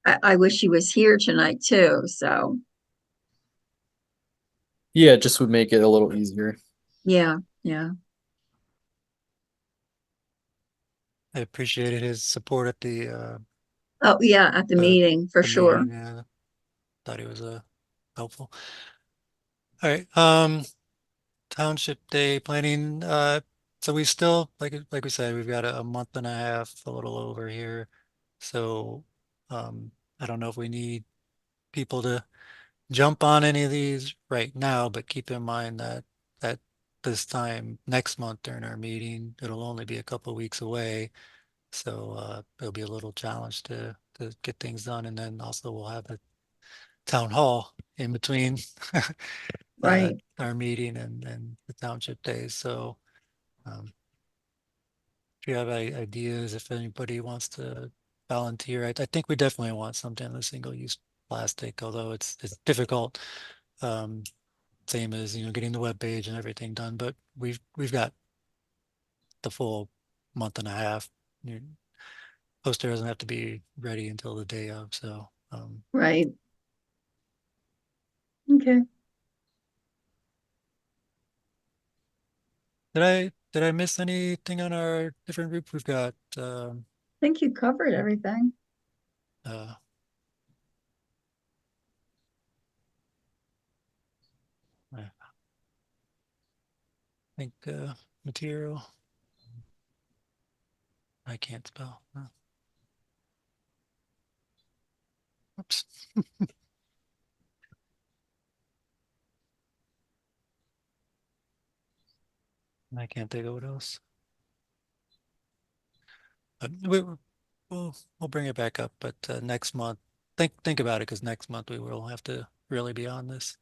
I wish he was here tonight too. So, Yeah, it just would make it a little easier. yeah, yeah. I appreciated his support at Oh, yeah, at the meeting for the sure. meeting. Yeah, thought he was helpful. All right. Township Day planning. So we still, like we said, we've got a month and a half, a little over here. So, I don't know if we need people to jump on any of these right now, but keep in mind that at this time next month during our meeting, it'll only be a couple of weeks away. So, it'll be a little challenge to get things done, and then also we'll have the town hall in between Right. our meeting and the township days. So, if you have ideas, if anybody wants to volunteer, I think we definitely want something on the single-use plastic, although it's difficult. Um, Same as, getting the web page and everything done, but we've got the full month and a half. Your poster doesn't have to be ready until the day of, so, Right. Okay. did I miss anything on our different group? We've got, I think you covered everything. uh, I think, material. I can't spell. No. Oops. I can't think of what else. We'll bring it back up, but next month, think about it, because next month we will have to really be on this.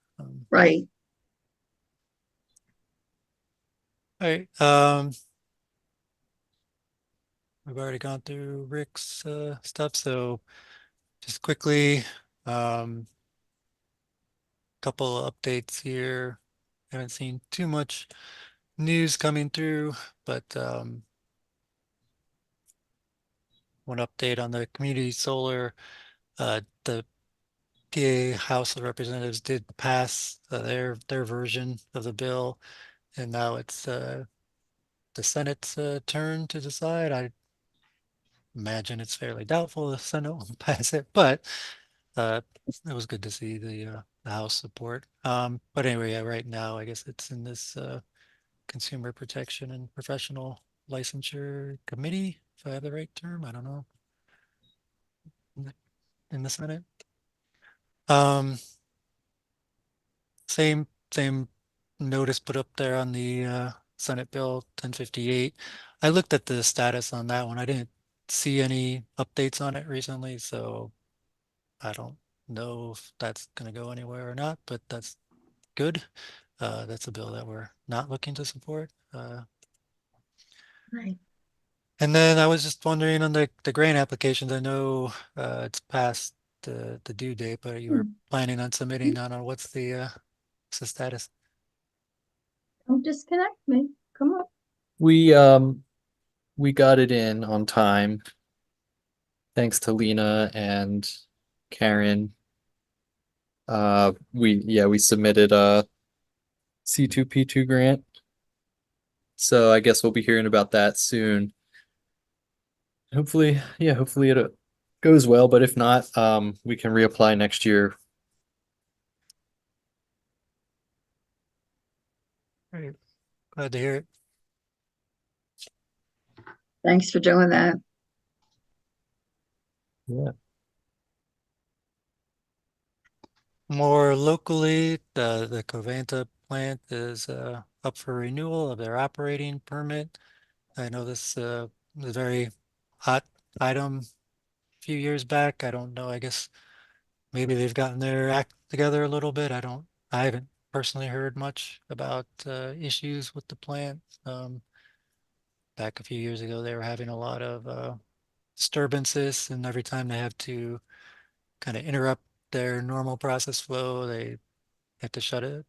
Right. All right. We've already gone through Rick's stuff, so just quickly, couple of updates here. Haven't seen too much news coming through, but one update on the community solar. The PA House of Representatives did pass their version of the bill, and now it's the Senate's turn to decide. I imagine it's fairly doubtful the Senate will pass it, but it was good to see the House support. But anyway, yeah, right now I guess it's in this Consumer Protection and Professional Licensure Committee, if I have the right term. I don't know. In the Senate. Um, same notice put up there on the Senate Bill 1058. I looked at the status on that one. I didn't see any updates on it recently, so I don't know if that's going to go anywhere or not, but that's good. That's a bill that we're not looking to support. Right. And then I was just wondering on the grant applications, I know it's past the due date, but you were planning on submitting on what's the status? Don't disconnect me. Come on. We got it in on time, thanks to Lena and Karen. We submitted a C2P2 grant. So I guess we'll be hearing about that soon. Hopefully it goes well, but if not, we can reapply next year. Great. Glad to hear it. Thanks for doing that. Yeah. More locally, the Covanta plant is up for renewal of their operating permit. I know this was a very hot item a few years back. I don't know, I guess maybe they've gotten their act together a little bit. I haven't personally heard much about issues with the plant. Back a few years ago, they were having a lot of disturbances, and every time they have to kind of interrupt their normal process flow, they have to shut it,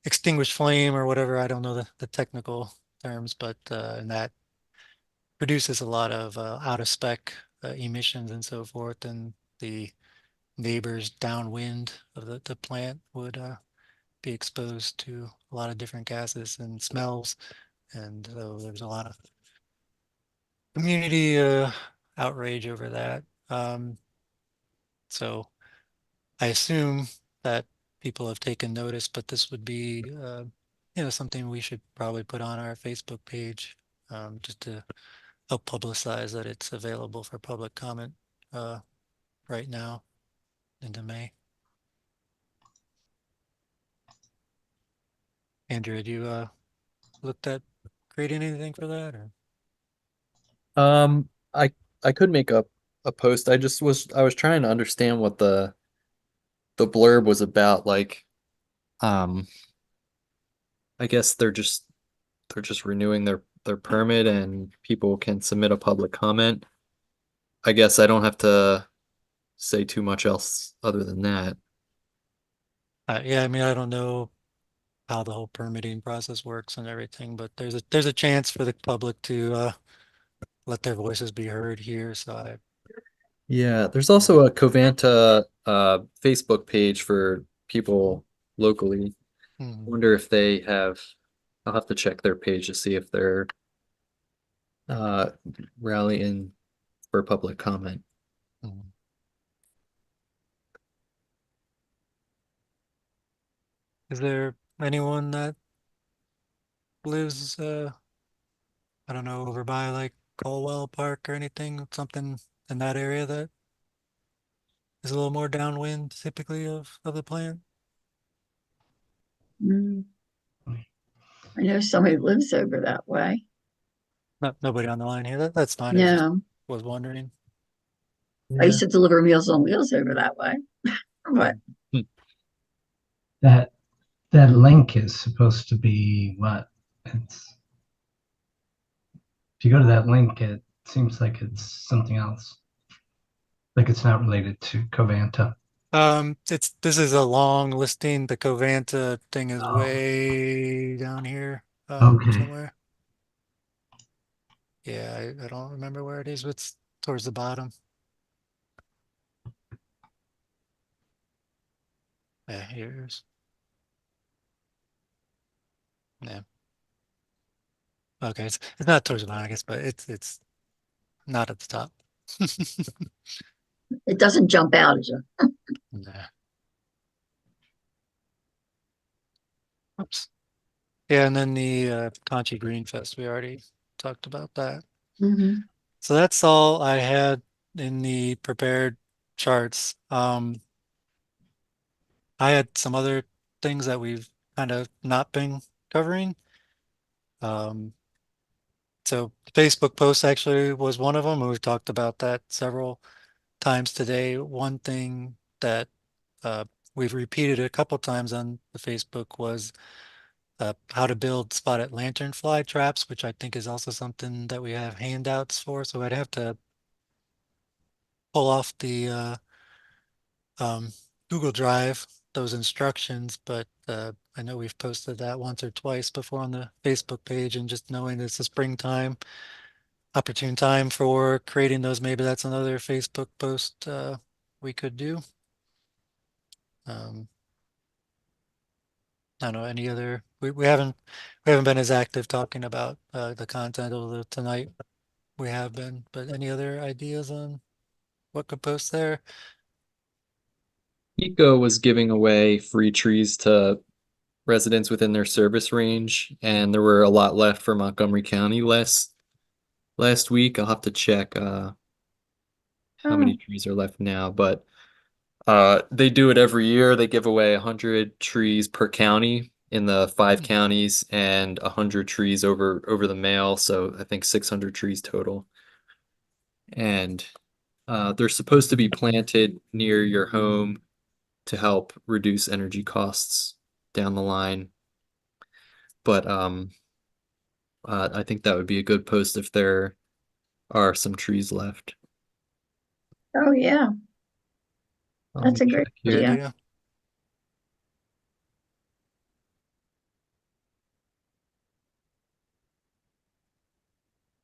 extinguish flame or whatever. I don't know the technical terms, but and that produces a lot of out of spec emissions and so forth, and the neighbors downwind of the plant would be exposed to a lot of different gases and smells. And so there's a lot of community outrage over that. So I assume that people have taken notice, but this would be, something we should probably put on our Facebook page, just to help publicize that it's available for public comment right now into May. Andrew, had you looked at creating anything for that, or? I could make a post. I was trying to understand what the blurb was about. Like, I guess they're just renewing their permit and people can submit a public comment. I guess I don't have to say too much else other than that. Yeah, I mean, I don't know how the whole permitting process works and everything, but there's a chance for the public to let their voices be heard here. So Yeah, there's also a Covanta Facebook page for people locally. Wonder if they have, I'll have to check their page to see if they're uh rallying for public comment. Mhm. Is there anyone that lives, I don't know, over by like Colwell Park or anything, something in that area that is a little more downwind typically of the plant? Mm. I know somebody lives over that way. Nobody on the line here. That's fine. I just No, was wondering. I used to deliver Meals on Wheels over that way. But That that link is supposed to be what? It's if you go to that link, it seems like it's something else. Like it's not related to Covanta. This is a long listing. The Covanta thing is Oh. way down here, Okay. somewhere. Yeah, I don't remember where it is, but it's towards the bottom. Yeah, here's. Yeah. Okay, it's not towards the bottom, I guess, but it's not at the top. it doesn't jump out as a, Yeah. Oops. Yeah, and then the Conchi Green Fest, we already talked about that. Mhm. So that's all I had in the prepared charts. I had some other things that we've kind of not been covering. So the Facebook post actually was one of them, and we've talked about that several times today. One thing that we've repeated a couple times on the Facebook was how to build spotted lanternfly traps, which I think is also something that we have handouts for. So I'd have to pull off the Google Drive those instructions, but I know we've posted that once or twice before on the Facebook page, and just knowing it's the springtime, opportune time for creating those, maybe that's another Facebook post we could do. I don't know, any other, we haven't been as active talking about the content, although tonight we have been, but any other ideas on what could post there? Eco was giving away free trees to residents within their service range, and there were a lot left for Montgomery County last week. I'll have to check how many trees are left now, but they do it every year. They give away 100 trees per county in the 5 counties and 100 trees over the mail, so I think 600 trees total. And they're supposed to be planted near your home to help reduce energy costs down the line. But I think that would be a good post if there are some trees left. Oh, yeah, Let that's me a great check here. Good idea. idea.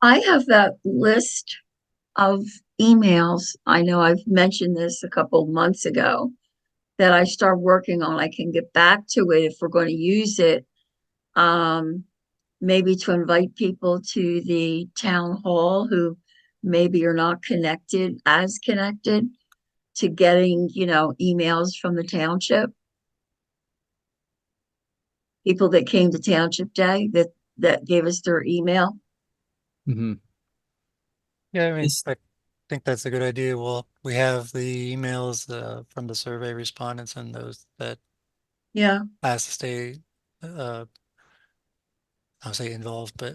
I have that list of emails. I know I've mentioned this a couple months ago that I start working on. I can get back to it if we're going to use it. Maybe to invite people to the town hall who maybe are not connected to getting, emails from the township. People that came to Township Day that gave us their email. Mhm. Yeah, I mean, Is- I think that's a good idea. Well, we have the emails from the survey respondents and those that Yeah, asked to stay, I'll say involved, but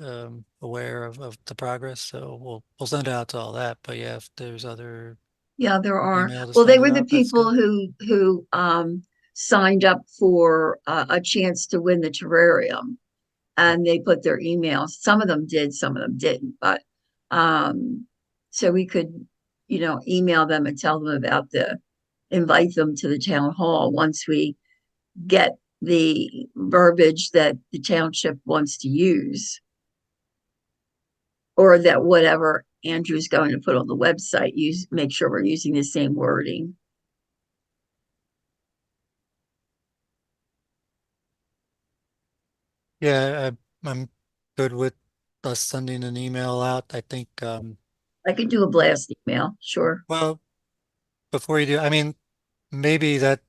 aware of the progress. So we'll send it out to all that. But yeah, if there's other yeah, there are. email to Well, they send were it the out, that's people good. who signed up for a chance to win the terrarium. And they put their emails. Some of them did, some of them didn't, but so we could, email them and tell them about invite them to the town hall once we get the verbiage that the township wants to use. Or that whatever Andrew's going to put on the website, make sure we're using the same wording. Yeah, I'm good with us sending an email out. I think, I could do a blast email, sure. well, before you do, I mean, maybe that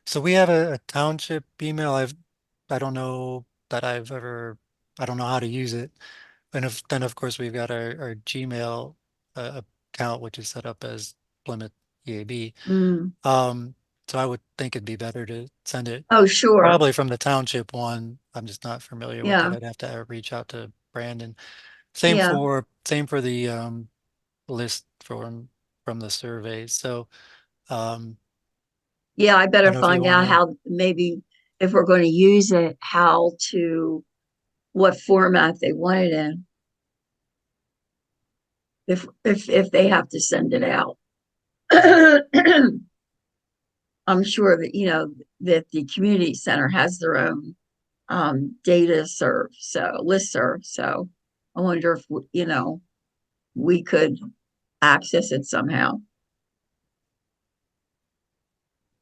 so we have a township email. I don't know that I don't know how to use it. And then of course we've got our Gmail account, which is set up as Plymouth EAB. Mm. So I would think it'd be better to send it Oh, sure. probably from the township one. I'm just not familiar with it. Yeah, I'd have to reach out to Brandon. yeah, Same for the list from the surveys. So yeah. I I better don't know if you find out want to. how, maybe if we're going to use it, what format they want it in. If they have to send it out. I'm sure that, that the community center has their own listserv. So I wonder if, we could access it somehow.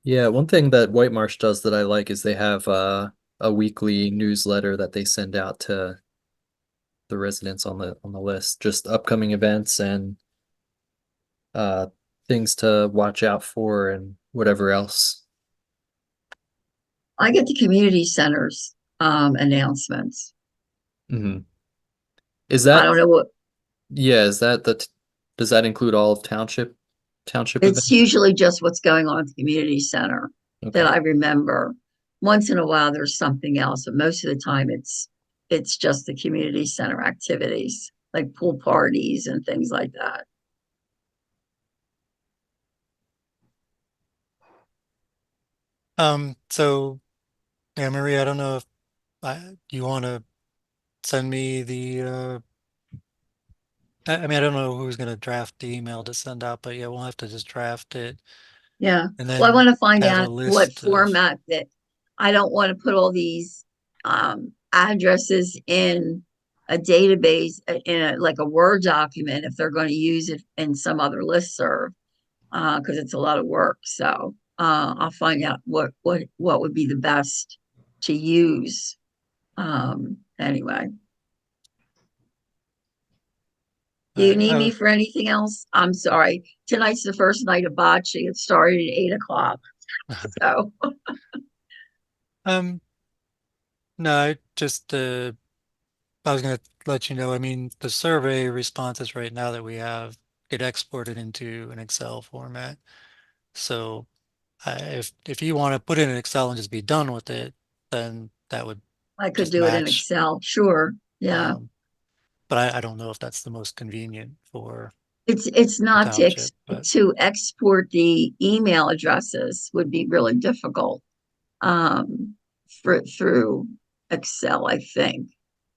Yeah, one thing that White Marsh does that I like is they have a weekly newsletter that they send out to the residents on the list, just upcoming events and uh things to watch out for and whatever else. I get the community centers announcements. Hmm. Is I that don't know what, yeah, is that does that include all of township it's events? usually just what's going on at the community center that Okay. I remember. Once in a while, there's something else, but most of the time it's just the community center activities, like pool parties and things like that. So yeah, Maria, I don't know if you want to send me the I mean, I don't know who's gonna draft the email to send out, but yeah, we'll have to just draft it Yeah. and Well, I then want to find have a out what list of. format that I don't want to put all these addresses in a database like a Word document if they're going to use it in some other listserv because it's a lot of work. So I'll find out what would be the best to use. Anyway. Do you need me for anything else? I'm sorry. Tonight's the first night of bocce. It started at 8 o'clock. So Um, no, I was gonna let you know, I mean, the survey responses right now that we have get exported into an Excel format. So if you want to put it in Excel and just be done with it, then that would I could just do it in match. Excel. Sure. Yeah. But I don't know if that's the most convenient for It's not to township, but to export the email addresses would be really difficult. Through Excel, I think.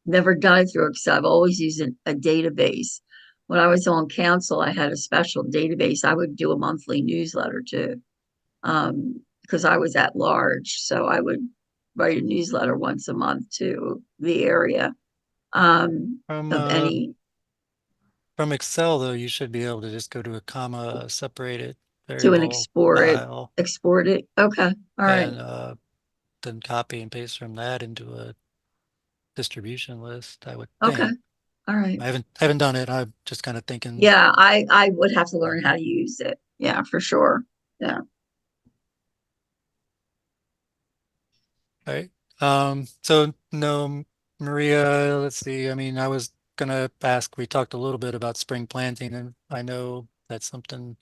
Never done it through Excel. I've always used a database. When I was on council, I had a special database. I would do a monthly newsletter too. Because I was at large, so I would write a newsletter once a month to the area. from Of any, from Excel though, you should be able to just go to a comma separated to an variable file export it. Okay, all right. and then copy and paste from that into a distribution list, I would Okay, think. all right. I haven't done it. I'm just kind of thinking. Yeah, I would have to learn how to use it. Yeah, for sure. Yeah. Right. So no, Maria, let's see. I mean, I was gonna ask, we talked a little bit about spring planting, and I know that's something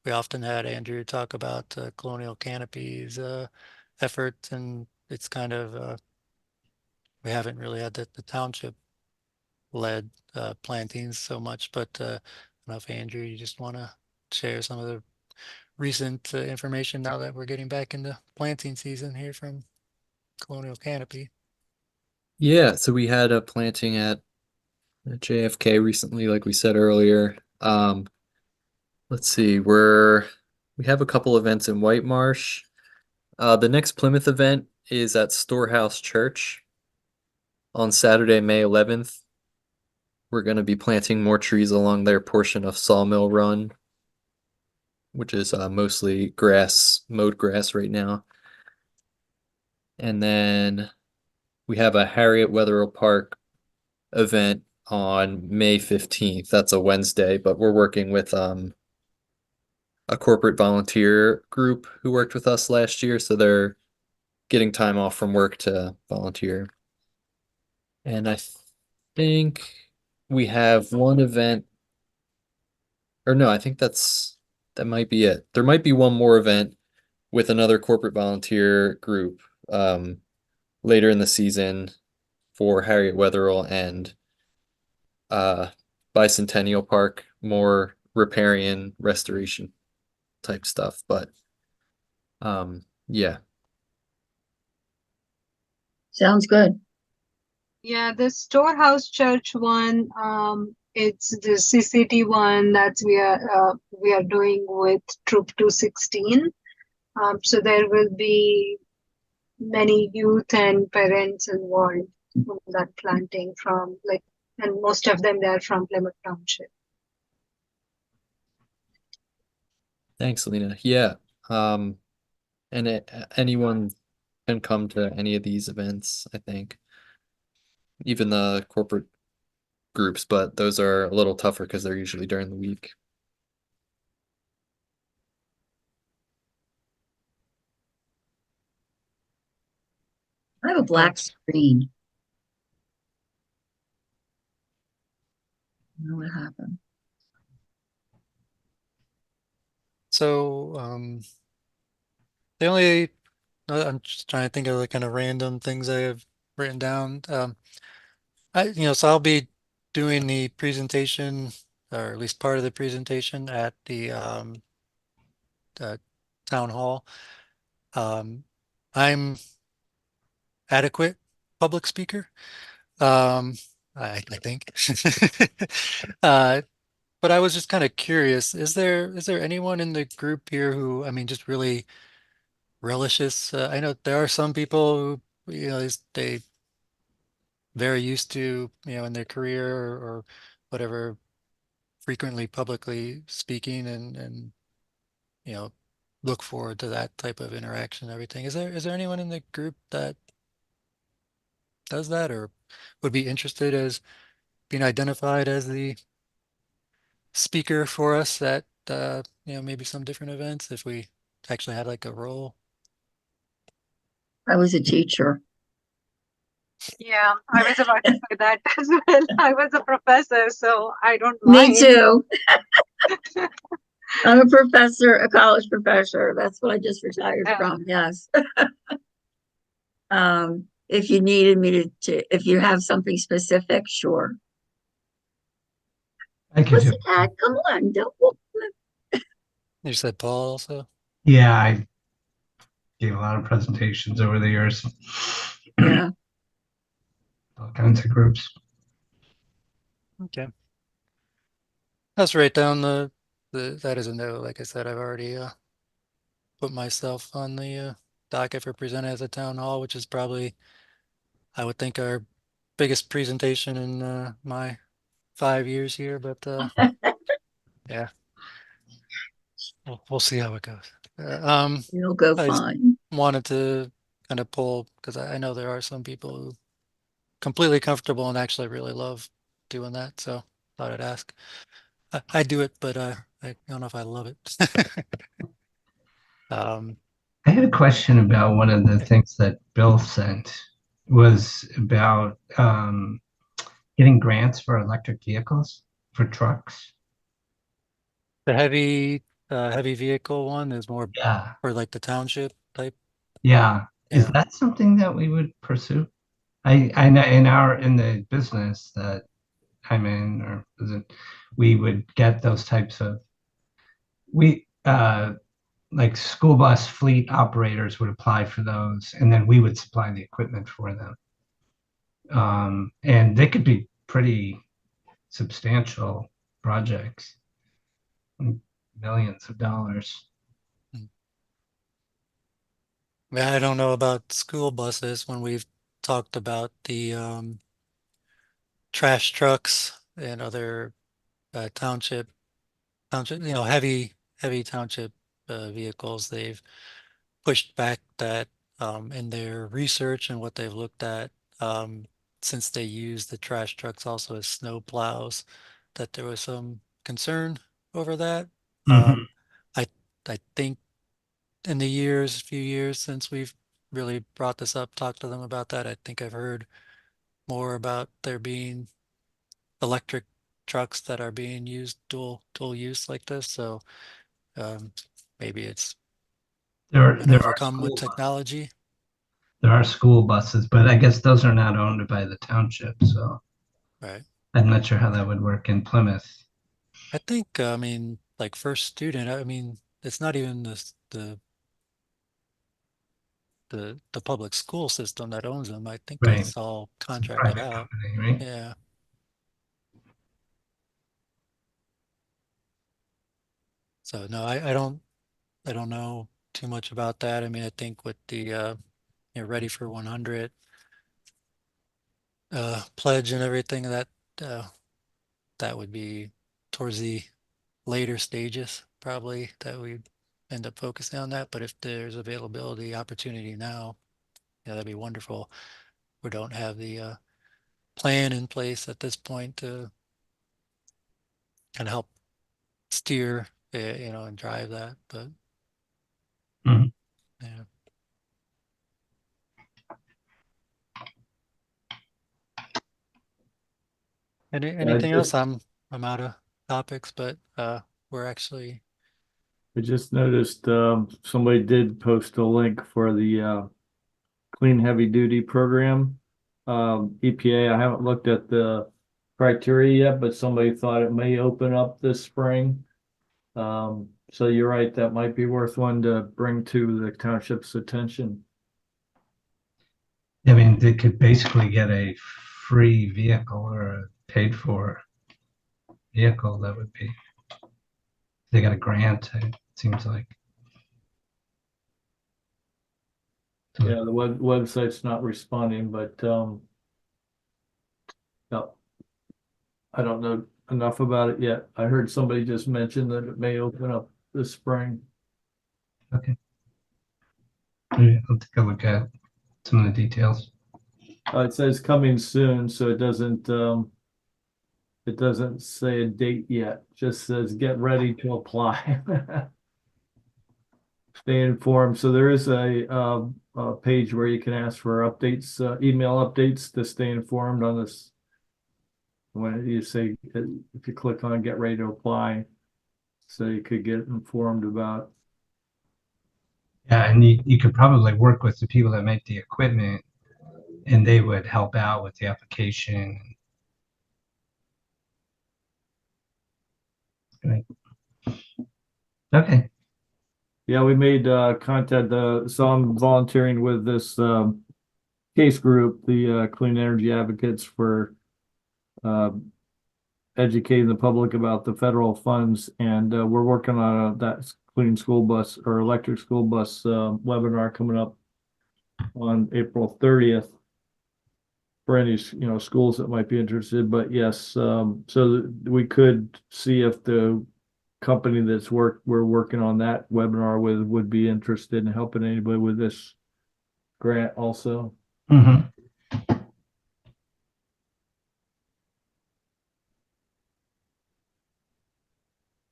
we often had Andrew talk about colonial canopies efforts, and it's kind of we haven't really had the township led plantings so much, but I don't know if Andrew, you just want to share some of the recent information now that we're getting back into planting season here from Colonial Canopy. Yeah, so we had a planting at JFK recently, like we said earlier. Let's see, we have a couple events in White Marsh. The next Plymouth event is at Storehouse Church on Saturday, May 11th. We're going to be planting more trees along their portion of Sawmill Run, which is mostly mowed grass right now. And then we have a Harriet Wetherill Park event on May 15th. That's a Wednesday, but we're working with a corporate volunteer group who worked with us last year, so they're getting time off from work to volunteer. And I think we have one event, or no, I think that might be it. There might be one more event with another corporate volunteer group later in the season for Harriet Wetherill and Bicentennial Park, more riparian restoration type stuff. But yeah. Sounds good. Yeah, the Storehouse Church one, it's the CCT one that we are doing with Troop 216. So there will be many youth and parents involved in that planting and most of them they're from Plymouth Township. Thanks, Lena. Yeah. And anyone can come to any of these events, I think. Even the corporate groups, but those are a little tougher because they're usually during the week. I have a black screen. I don't know what happened. So the only I'm just trying to think of the kind of random things I have written down. So I'll be doing the presentation, or at least part of the presentation at the town hall. I'm adequate public speaker. I think. But I was just kind of curious, is there anyone in the group here who, I mean, just really relishes? I know there are some people who, they very used to, in their career or whatever, frequently publicly speaking and look forward to that type of interaction and everything. Is there anyone in the group that does that or would be interested as being identified as the speaker for us at maybe some different events if we actually had like a role? I was a teacher. Yeah, I was about to say that as well. I was a professor, so I don't Me mind. too. I'm a professor, a college professor. That's what I just retired from. Yes. If you needed me to, if you have something specific, sure. I could do. Pussycat, come on, don't. You said Paul also? Yeah, I gave a lot of presentations over the years, Yeah, all kinds of groups. Okay. Let's write down that is a no. Like I said, I've already put myself on the docket for presenting at the town hall, which is probably, I would think, our biggest presentation in my 5 years here, but yeah, we'll see how it goes. it'll go I just fine. wanted to kind of pull, because I know there are some people who completely comfortable and actually really love doing that, so thought I'd ask. I do it, but I don't know if I love it. Um, I had a question about one of the things that Bill sent was about getting grants for electric vehicles for trucks. the heavy vehicle one is more Yeah, for like the township type. yeah. Is Yeah. that something that we would pursue? I know in the business that I'm in, or is it, we would get those types of we like school bus fleet operators would apply for those, and then we would supply the equipment for them. And they could be pretty substantial projects, millions of dollars. Yeah, I don't know about school buses when we've talked about the trash trucks and other township, heavy township vehicles. They've pushed back that in their research and what they've looked at, since they use the trash trucks also as snow plows, that there was some concern over that. Mhm. I I think in the few years since we've really brought this up, talked to them about that, I think I've heard more about there being electric trucks that are being used dual use like this. So maybe it's been There are overcome with technology. there are school buses, but I guess those are not owned by the township, so Right. I'm not sure how that would work in Plymouth. I think, I mean, like first student, I mean, it's not even the public school system that owns them. I think Right. it's all It's a contracted private out. company, right? Yeah. So no, I don't know too much about that. I mean, I think with the Ready for 100 pledge and everything, uh, that would be towards the later stages probably that we end up focusing on that. But if there's availability, opportunity now, yeah, that'd be wonderful. We don't have the plan in place at this point to kind of help steer, and drive that. But Mhm. yeah. Anything else? I'm out of topics, but we're actually I just noticed somebody did post a link for the clean heavy duty program. EPA, I haven't looked at the criteria yet, but somebody thought it may open up this spring. So you're right, that might be worth one to bring to the township's attention. I mean, they could basically get a free vehicle or a paid for vehicle. That would be, they got a grant, it seems like. So Yeah, the website's not responding, but no, I don't know enough about it yet. I heard somebody just mention that it may open up this spring. okay. Maybe I'll take a look at some of the details. It says coming soon, so it doesn't say a date yet, just says get ready to apply. Stay informed. So there is a page where you can ask for updates, email updates to stay informed on this. When you say, if you click on get ready to apply, so you could get informed about. Yeah, and you could probably work with the people that make the equipment and they would help out with the application. Great. Okay. Yeah, we made contact, so I'm volunteering with this case group, the Clean Energy Advocates, for educating the public about the federal funds, and we're working on that clean school bus or electric school bus webinar coming up on April 30th for any schools that might be interested. But yes, so we could see if the company we're working on that webinar with would be interested in helping anybody with this grant also. Mhm.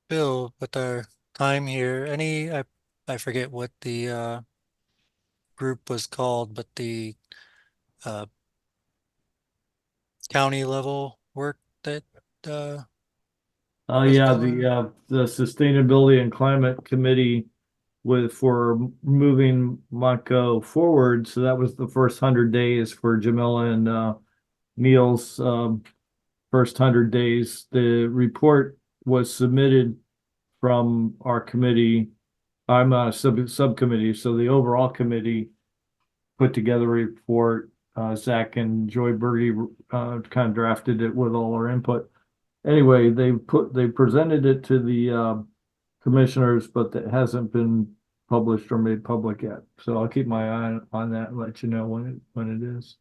Bill, with our time here, I forget what the group was called, but the uh county level work that uh Oh was yeah, going on? the Sustainability and Climate Committee for moving Montco forward. So that was the first 100 days for Jamila and Neil's first 100 days. The report was submitted from our committee. I'm a subcommittee, so the overall committee put together a report. Zach and Joy Berge kind of drafted it with all our input. Anyway, they presented it to the commissioners, but it hasn't been published or made public yet. So I'll keep my eye on that and let you know when it is.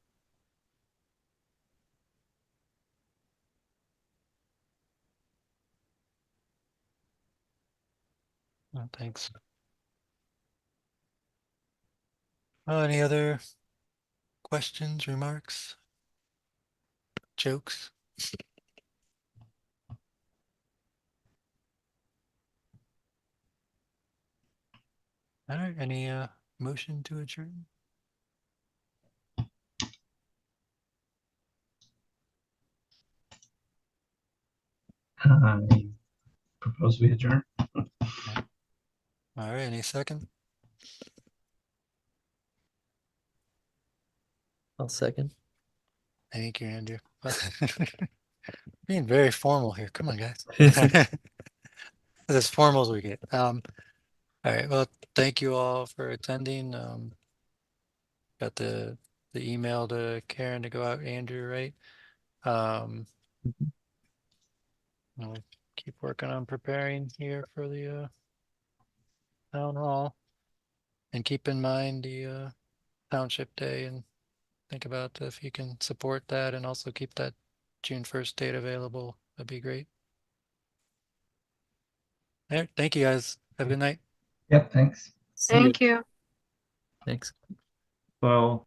Oh, thanks. Any other questions, remarks, jokes? All right, any motion to adjourn? I propose we adjourn. All right, any second? I'll second. Thank you, Andrew. Being very formal here. Come on, guys. As formal as we get. All right. Well, thank you all for attending. Got the email to Karen to go out, Andrew, right? I'll keep working on preparing here for the town hall, and keep in mind the township day, and think about if you can support that, and also keep that June 1st date available. That'd be great. All right, thank you guys. Have a good night. Yep, thanks. See you. Thank you. Thanks. Well.